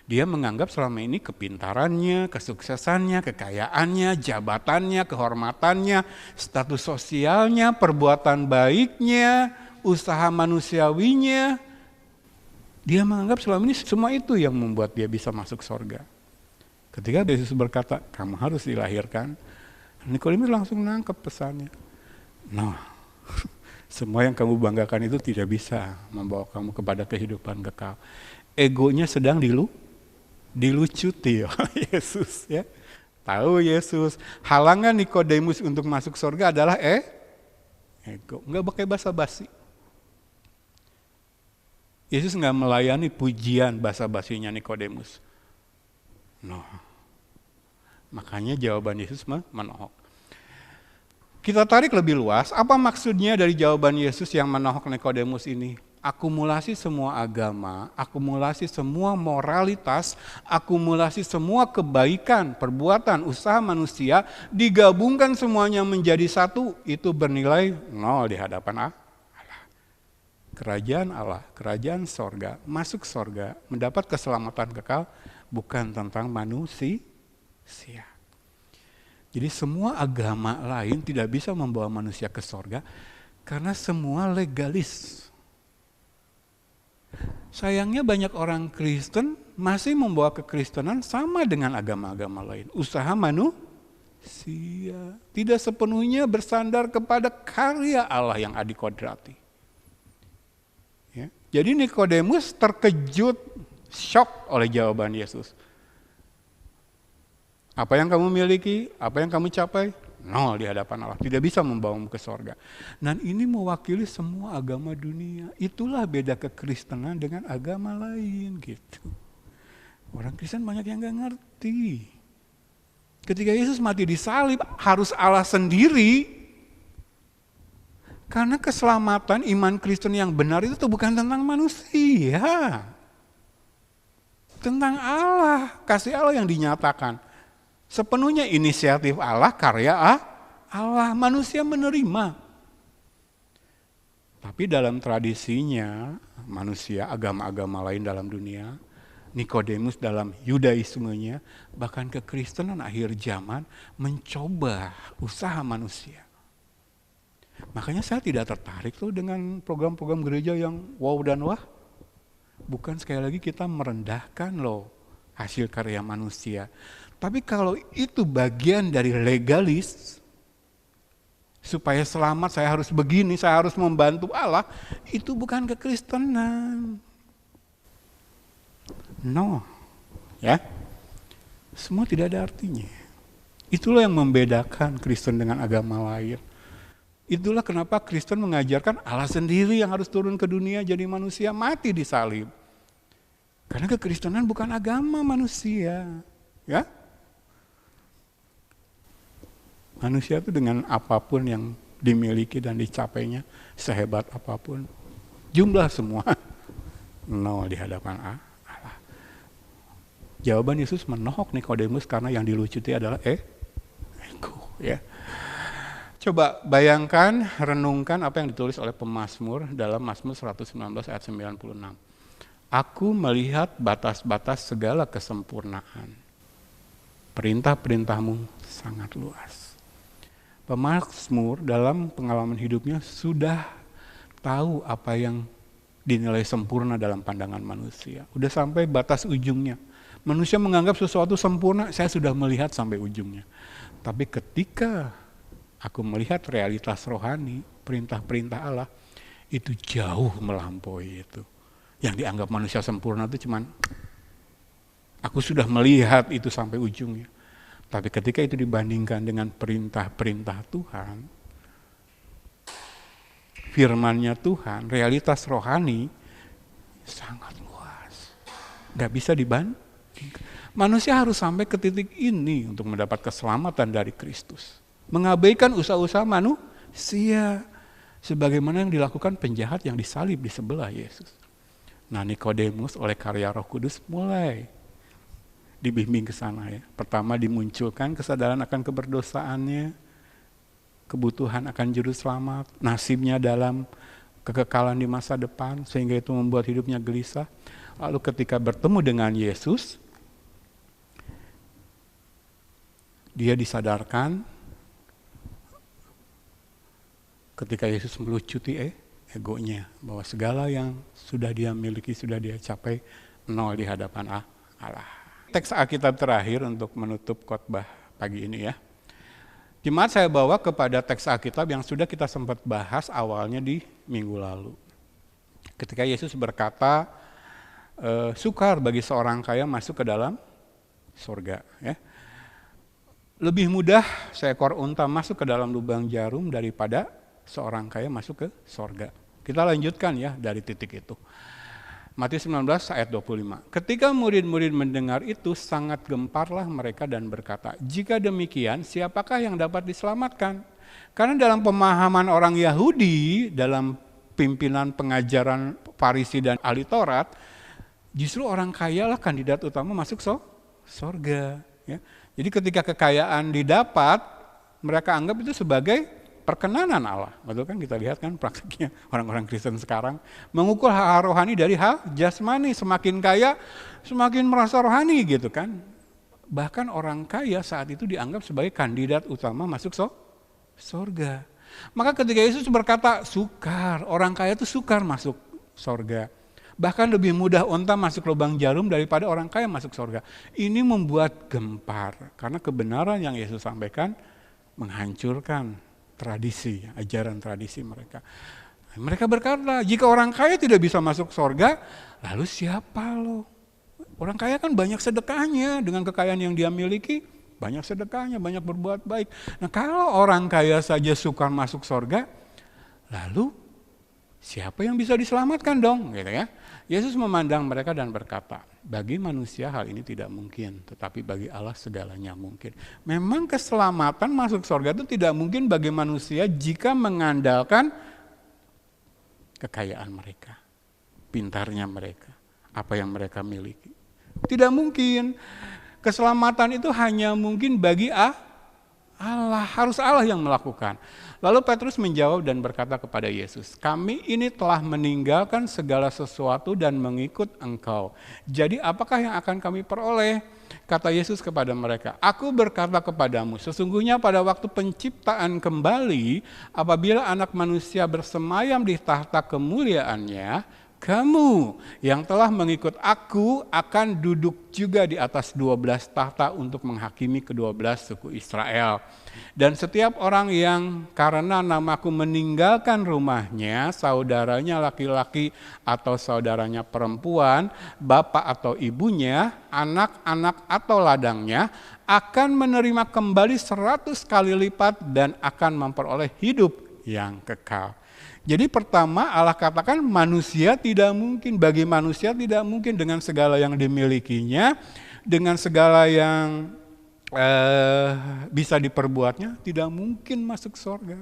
Dia menganggap selama ini kepintarannya, kesuksesannya, kekayaannya, jabatannya, kehormatannya, status sosialnya, perbuatan baiknya, usaha manusiawinya, dia menganggap selama ini semua itu yang membuat dia bisa masuk surga. Ketika Yesus berkata, kamu harus dilahirkan, Nikodemus langsung nangkep pesannya. Nah, semua yang kamu banggakan itu tidak bisa membawa kamu kepada kehidupan kekal. Egonya sedang dilucuti oleh Yesus ya. Tahu Yesus, halangan Nikodemus untuk masuk surga adalah ego. Enggak pakai basa-basi. Yesus enggak melayani pujian basa-basinya Nikodemus. No. Makanya jawaban Yesus menohok. Kita tarik lebih luas, apa maksudnya dari jawaban Yesus yang menohok Nikodemus ini? Akumulasi semua agama, akumulasi semua moralitas, akumulasi semua kebaikan, perbuatan, usaha manusia, digabungkan semuanya menjadi satu, itu bernilai nol di hadapan Allah. Kerajaan Allah, kerajaan sorga, masuk sorga, mendapat keselamatan kekal, bukan tentang manusia. Jadi semua agama lain tidak bisa membawa manusia ke sorga karena semua legalis. Sayangnya banyak orang Kristen masih membawa kekristenan sama dengan agama-agama lain. Usaha manusia tidak sepenuhnya bersandar kepada karya Allah yang adikodrati. Ya. Jadi Nikodemus terkejut, shock oleh jawaban Yesus. Apa yang kamu miliki, apa yang kamu capai, nol di hadapan Allah. Tidak bisa membawamu ke sorga. Dan ini mewakili semua agama dunia. Itulah beda kekristenan dengan agama lain gitu. Orang Kristen banyak yang gak ngerti. Ketika Yesus mati di salib, harus Allah sendiri. Karena keselamatan iman Kristen yang benar itu bukan tentang manusia. Tentang Allah, kasih Allah yang dinyatakan. Sepenuhnya inisiatif Allah, karya Allah, manusia menerima. Tapi dalam tradisinya, manusia, agama-agama lain dalam dunia, Nikodemus dalam Yudaismenya, bahkan kekristenan akhir zaman, mencoba usaha manusia. Makanya saya tidak tertarik tuh dengan program-program gereja yang wow dan wah. Bukan sekali lagi kita merendahkan loh hasil karya manusia. Tapi kalau itu bagian dari legalis, supaya selamat saya harus begini, saya harus membantu Allah, itu bukan kekristenan. No, ya, semua tidak ada artinya. Itulah yang membedakan Kristen dengan agama lain. Itulah kenapa Kristen mengajarkan Allah sendiri yang harus turun ke dunia jadi manusia, mati di salib. Karena kekristenan bukan agama manusia, ya. Manusia itu dengan apapun yang dimiliki dan dicapainya, sehebat apapun, jumlah semua nol di hadapan Allah. Jawaban Yesus menohok Nikodemus karena yang dilucuti adalah ego, ya. Coba bayangkan, renungkan apa yang ditulis oleh pemazmur dalam Mazmur 119 ayat 96. Aku melihat batas-batas segala kesempurnaan. Perintah-perintahmu sangat luas. Pemazmur dalam pengalaman hidupnya sudah tahu apa yang dinilai sempurna dalam pandangan manusia. Udah sampai batas ujungnya. Manusia menganggap sesuatu sempurna, saya sudah melihat sampai ujungnya. Tapi ketika aku melihat realitas rohani, perintah-perintah Allah, itu jauh melampaui itu. Yang dianggap manusia sempurna itu cuman, aku sudah melihat itu sampai ujungnya. Tapi ketika itu dibandingkan dengan perintah-perintah Tuhan, firman-Nya Tuhan, realitas rohani sangat luas. Gak bisa dibandingkan. Manusia harus sampai ke titik ini untuk mendapat keselamatan dari Kristus. Mengabaikan usaha-usaha manusia. Sebagaimana yang dilakukan penjahat yang disalib di sebelah Yesus. Nah, Nikodemus oleh karya Roh Kudus mulai dibimbing ke sana ya. Pertama dimunculkan kesadaran akan keberdosaannya, kebutuhan akan juru selamat, nasibnya dalam kekekalan di masa depan, sehingga itu membuat hidupnya gelisah. Lalu ketika bertemu dengan Yesus, dia disadarkan ketika Yesus melucuti egonya, bahwa segala yang sudah dia miliki, sudah dia capai, nol di hadapan Allah. Teks Alkitab terakhir untuk menutup khotbah pagi ini ya. Jemaat, saya bawa kepada teks Alkitab yang sudah kita sempat bahas awalnya di minggu lalu. Ketika Yesus berkata, sukar bagi seorang kaya masuk ke dalam surga. Ya. Lebih mudah seekor unta masuk ke dalam lubang jarum daripada seorang kaya masuk ke surga. Kita lanjutkan ya dari titik itu. Matius 19 ayat 25. Ketika murid-murid mendengar itu, sangat gemparlah mereka dan berkata, jika demikian siapakah yang dapat diselamatkan? Karena dalam pemahaman orang Yahudi, dalam pimpinan pengajaran Farisi dan ahli Taurat, justru orang kaya lah kandidat utama masuk surga. Ya. Jadi ketika kekayaan didapat, mereka anggap itu sebagai perkenanan Allah. Betul kan, kita lihat kan praktiknya orang-orang Kristen sekarang mengukur hal rohani dari hal jasmani. Semakin kaya, semakin merasa rohani gitu kan. Bahkan orang kaya saat itu dianggap sebagai kandidat utama masuk surga. Maka ketika Yesus berkata sukar, orang kaya itu sukar masuk surga. Bahkan lebih mudah unta masuk lubang jarum daripada orang kaya masuk surga. Ini membuat gempar, karena kebenaran yang Yesus sampaikan menghancurkan tradisi, ajaran tradisi mereka. Mereka berkata, jika orang kaya tidak bisa masuk surga, lalu siapa lo? Orang kaya kan banyak sedekahnya, dengan kekayaan yang dia miliki, banyak sedekahnya, banyak berbuat baik. Nah, kalau orang kaya saja sukar masuk surga, lalu siapa yang bisa diselamatkan dong? Gitu ya. Yesus memandang mereka dan berkata, bagi manusia hal ini tidak mungkin, tetapi bagi Allah segalanya mungkin. Memang keselamatan masuk surga itu tidak mungkin bagi manusia jika mengandalkan kekayaan mereka, pintarnya mereka, apa yang mereka miliki. Tidak mungkin. Keselamatan itu hanya mungkin bagi Allah, harus Allah yang melakukan. Lalu Petrus menjawab dan berkata kepada Yesus, kami ini telah meninggalkan segala sesuatu dan mengikut Engkau. Jadi apakah yang akan kami peroleh? Kata Yesus kepada mereka, aku berkata kepadamu, sesungguhnya pada waktu penciptaan kembali, apabila anak manusia bersemayam di tahta kemuliaannya, kamu yang telah mengikut aku akan duduk juga di atas 12 tahta untuk menghakimi ke-12 suku Israel. Dan setiap orang yang karena namaku meninggalkan rumahnya, saudaranya laki-laki atau saudaranya perempuan, bapak atau ibunya, anak-anak atau ladangnya, akan menerima kembali 100 kali lipat dan akan memperoleh hidup yang kekal. Jadi pertama Allah katakan manusia tidak mungkin, bagi manusia tidak mungkin dengan segala yang dimilikinya, dengan segala yang bisa diperbuatnya, tidak mungkin masuk surga.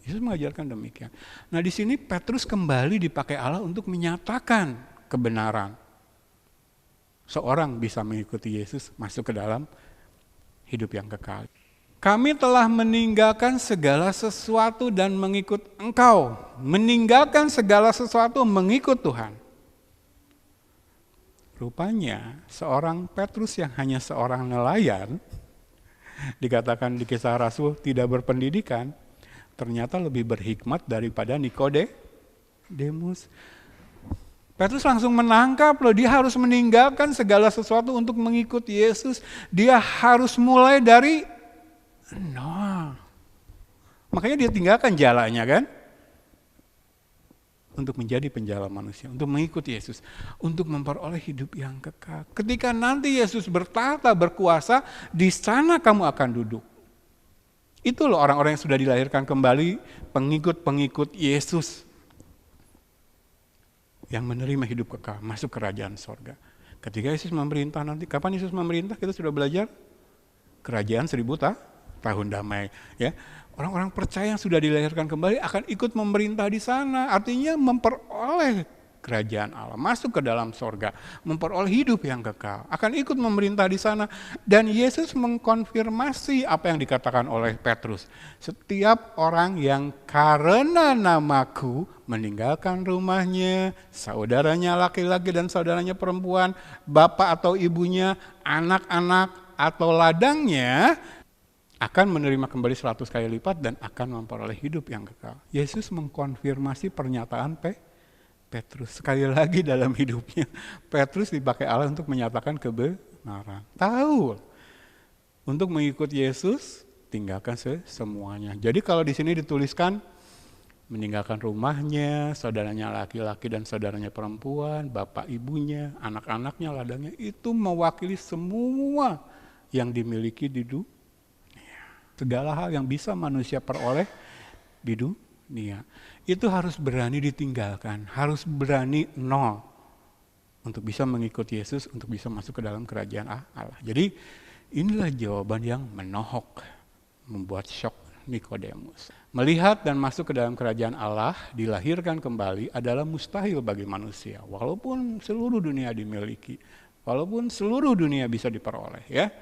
Yesus mengajarkan demikian. Nah di sini Petrus kembali dipakai Allah untuk menyatakan kebenaran. Seorang bisa mengikuti Yesus masuk ke dalam hidup yang kekal. Kami telah meninggalkan segala sesuatu dan mengikut Engkau. Meninggalkan segala sesuatu mengikut Tuhan. Rupanya seorang Petrus yang hanya seorang nelayan, dikatakan di Kisah Rasul tidak berpendidikan, ternyata lebih berhikmat daripada Nikodemus. Petrus langsung menangkap loh, dia harus meninggalkan segala sesuatu untuk mengikut Yesus. Dia harus mulai dari makanya dia tinggalkan jalannya kan, untuk menjadi penjala manusia, untuk mengikuti Yesus, untuk memperoleh hidup yang kekal. Ketika nanti Yesus bertahta berkuasa, di sana kamu akan duduk. Itu loh orang-orang yang sudah dilahirkan kembali, pengikut-pengikut Yesus yang menerima hidup kekal, masuk kerajaan sorga. Ketika Yesus memerintah nanti, kapan Yesus memerintah? Kita sudah belajar kerajaan 1000 tahun damai. Ya, orang-orang percaya yang sudah dilahirkan kembali akan ikut memerintah di sana. Artinya memperoleh kerajaan Allah, masuk ke dalam sorga, memperoleh hidup yang kekal, akan ikut memerintah di sana. Dan Yesus mengkonfirmasi apa yang dikatakan oleh Petrus. Setiap orang yang karena namaku meninggalkan rumahnya, saudaranya laki-laki dan saudaranya perempuan, bapak atau ibunya, anak-anak atau ladangnya, akan menerima kembali 100 kali lipat dan akan memperoleh hidup yang kekal. Yesus mengkonfirmasi pernyataan Petrus. Sekali lagi dalam hidupnya, Petrus dipakai Allah untuk menyatakan kebenaran. Tahu, untuk mengikuti Yesus, tinggalkan semuanya. Jadi kalau di sini dituliskan, meninggalkan rumahnya, saudaranya laki-laki dan saudaranya perempuan, bapak ibunya, anak-anaknya, ladangnya, itu mewakili semua yang dimiliki di dunia. Segala hal yang bisa manusia peroleh di dunia. Itu harus berani ditinggalkan, harus berani nol untuk bisa mengikuti Yesus, untuk bisa masuk ke dalam kerajaan Allah. Jadi inilah jawaban yang menohok, membuat syok Nikodemus. Melihat dan masuk ke dalam kerajaan Allah, dilahirkan kembali adalah mustahil bagi manusia, walaupun seluruh dunia dimiliki, walaupun seluruh dunia bisa diperoleh, ya.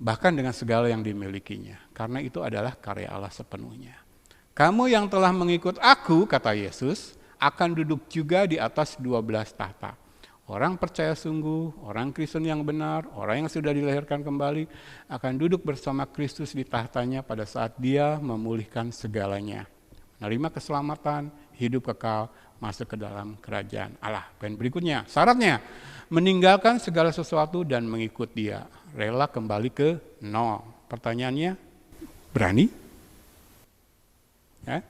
Bahkan dengan segala yang dimilikinya, karena itu adalah karya Allah sepenuhnya. Kamu yang telah mengikut aku, kata Yesus, akan duduk juga di atas 12 tahta. Orang percaya sungguh, orang Kristen yang benar, orang yang sudah dilahirkan kembali, akan duduk bersama Kristus di tahtanya pada saat dia memulihkan segalanya. Menerima keselamatan, hidup kekal, masuk ke dalam kerajaan Allah. Poin berikutnya, syaratnya, meninggalkan segala sesuatu dan mengikut dia. Rela kembali ke nol. Pertanyaannya, berani? Ya.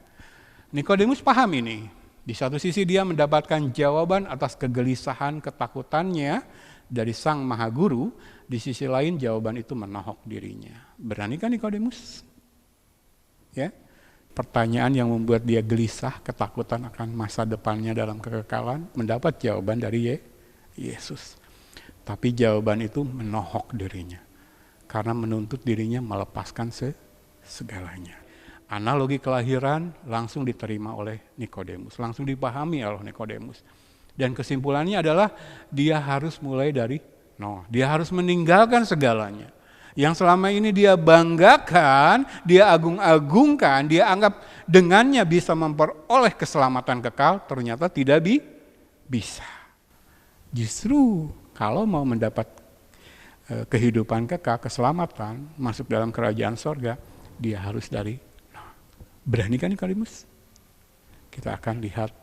Nikodemus paham ini. Di satu sisi dia mendapatkan jawaban atas kegelisahan ketakutannya dari Sang Maha Guru, di sisi lain jawaban itu menohok dirinya. Berani kan Nikodemus? Ya. Pertanyaan yang membuat dia gelisah, ketakutan akan masa depannya dalam kekekalan, mendapat jawaban dari Yesus. Tapi jawaban itu menohok dirinya, karena menuntut dirinya melepaskan segalanya. Analogi kelahiran langsung diterima oleh Nikodemus, langsung dipahami oleh Nikodemus. Dan kesimpulannya adalah dia harus mulai dari nol. Dia harus meninggalkan segalanya. Yang selama ini dia banggakan, dia agung-agungkan, dia anggap dengannya bisa memperoleh keselamatan kekal, ternyata tidak bisa. Justru kalau mau mendapat kehidupan kekal, keselamatan, masuk dalam kerajaan sorga, dia harus dari berani kan Nikodemus? Kita akan lihat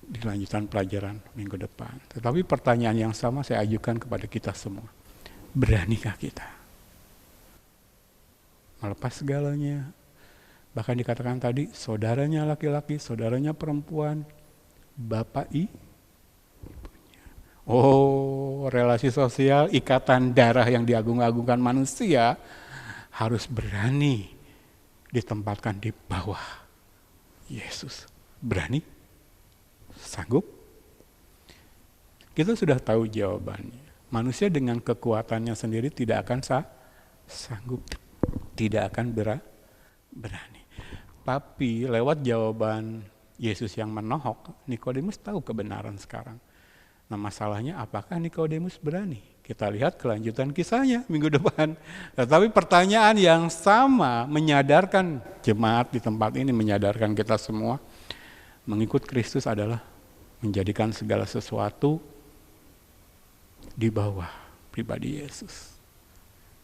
di lanjutan pelajaran minggu depan. Tetapi pertanyaan yang sama saya ajukan kepada kita semua. Beranikah kita melepas segalanya? Bahkan dikatakan tadi, saudaranya laki-laki, saudaranya perempuan, bapak ibunya. Oh, relasi sosial, ikatan darah yang diagung-agungkan manusia harus berani ditempatkan di bawah Yesus. Berani? Sanggup? Kita sudah tahu jawabannya. Manusia dengan kekuatannya sendiri tidak akan sanggup, tidak akan berani. Tapi lewat jawaban Yesus yang menohok, Nikodemus tahu kebenaran sekarang. Nah, masalahnya apakah Nikodemus berani? Kita lihat kelanjutan kisahnya minggu depan. Tetapi pertanyaan yang sama menyadarkan jemaat di tempat ini, menyadarkan kita semua, mengikut Kristus adalah menjadikan segala sesuatu di bawah pribadi Yesus.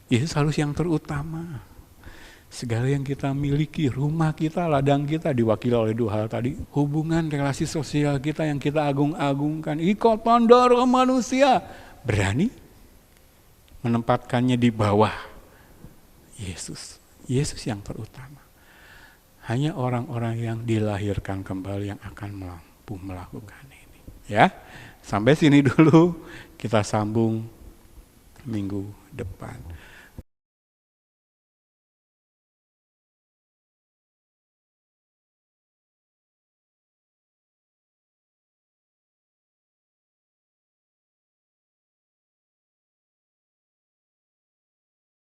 Yesus harus yang terutama. Segala yang kita miliki, rumah kita, ladang kita, diwakili oleh dua hal tadi. Hubungan, relasi sosial kita yang kita agung-agungkan, ikatan darah manusia. Berani menempatkannya di bawah Yesus. Yesus yang terutama. Hanya orang-orang yang dilahirkan kembali yang akan mampu melakukan ini. Ya, sampai sini dulu, kita sambung minggu depan.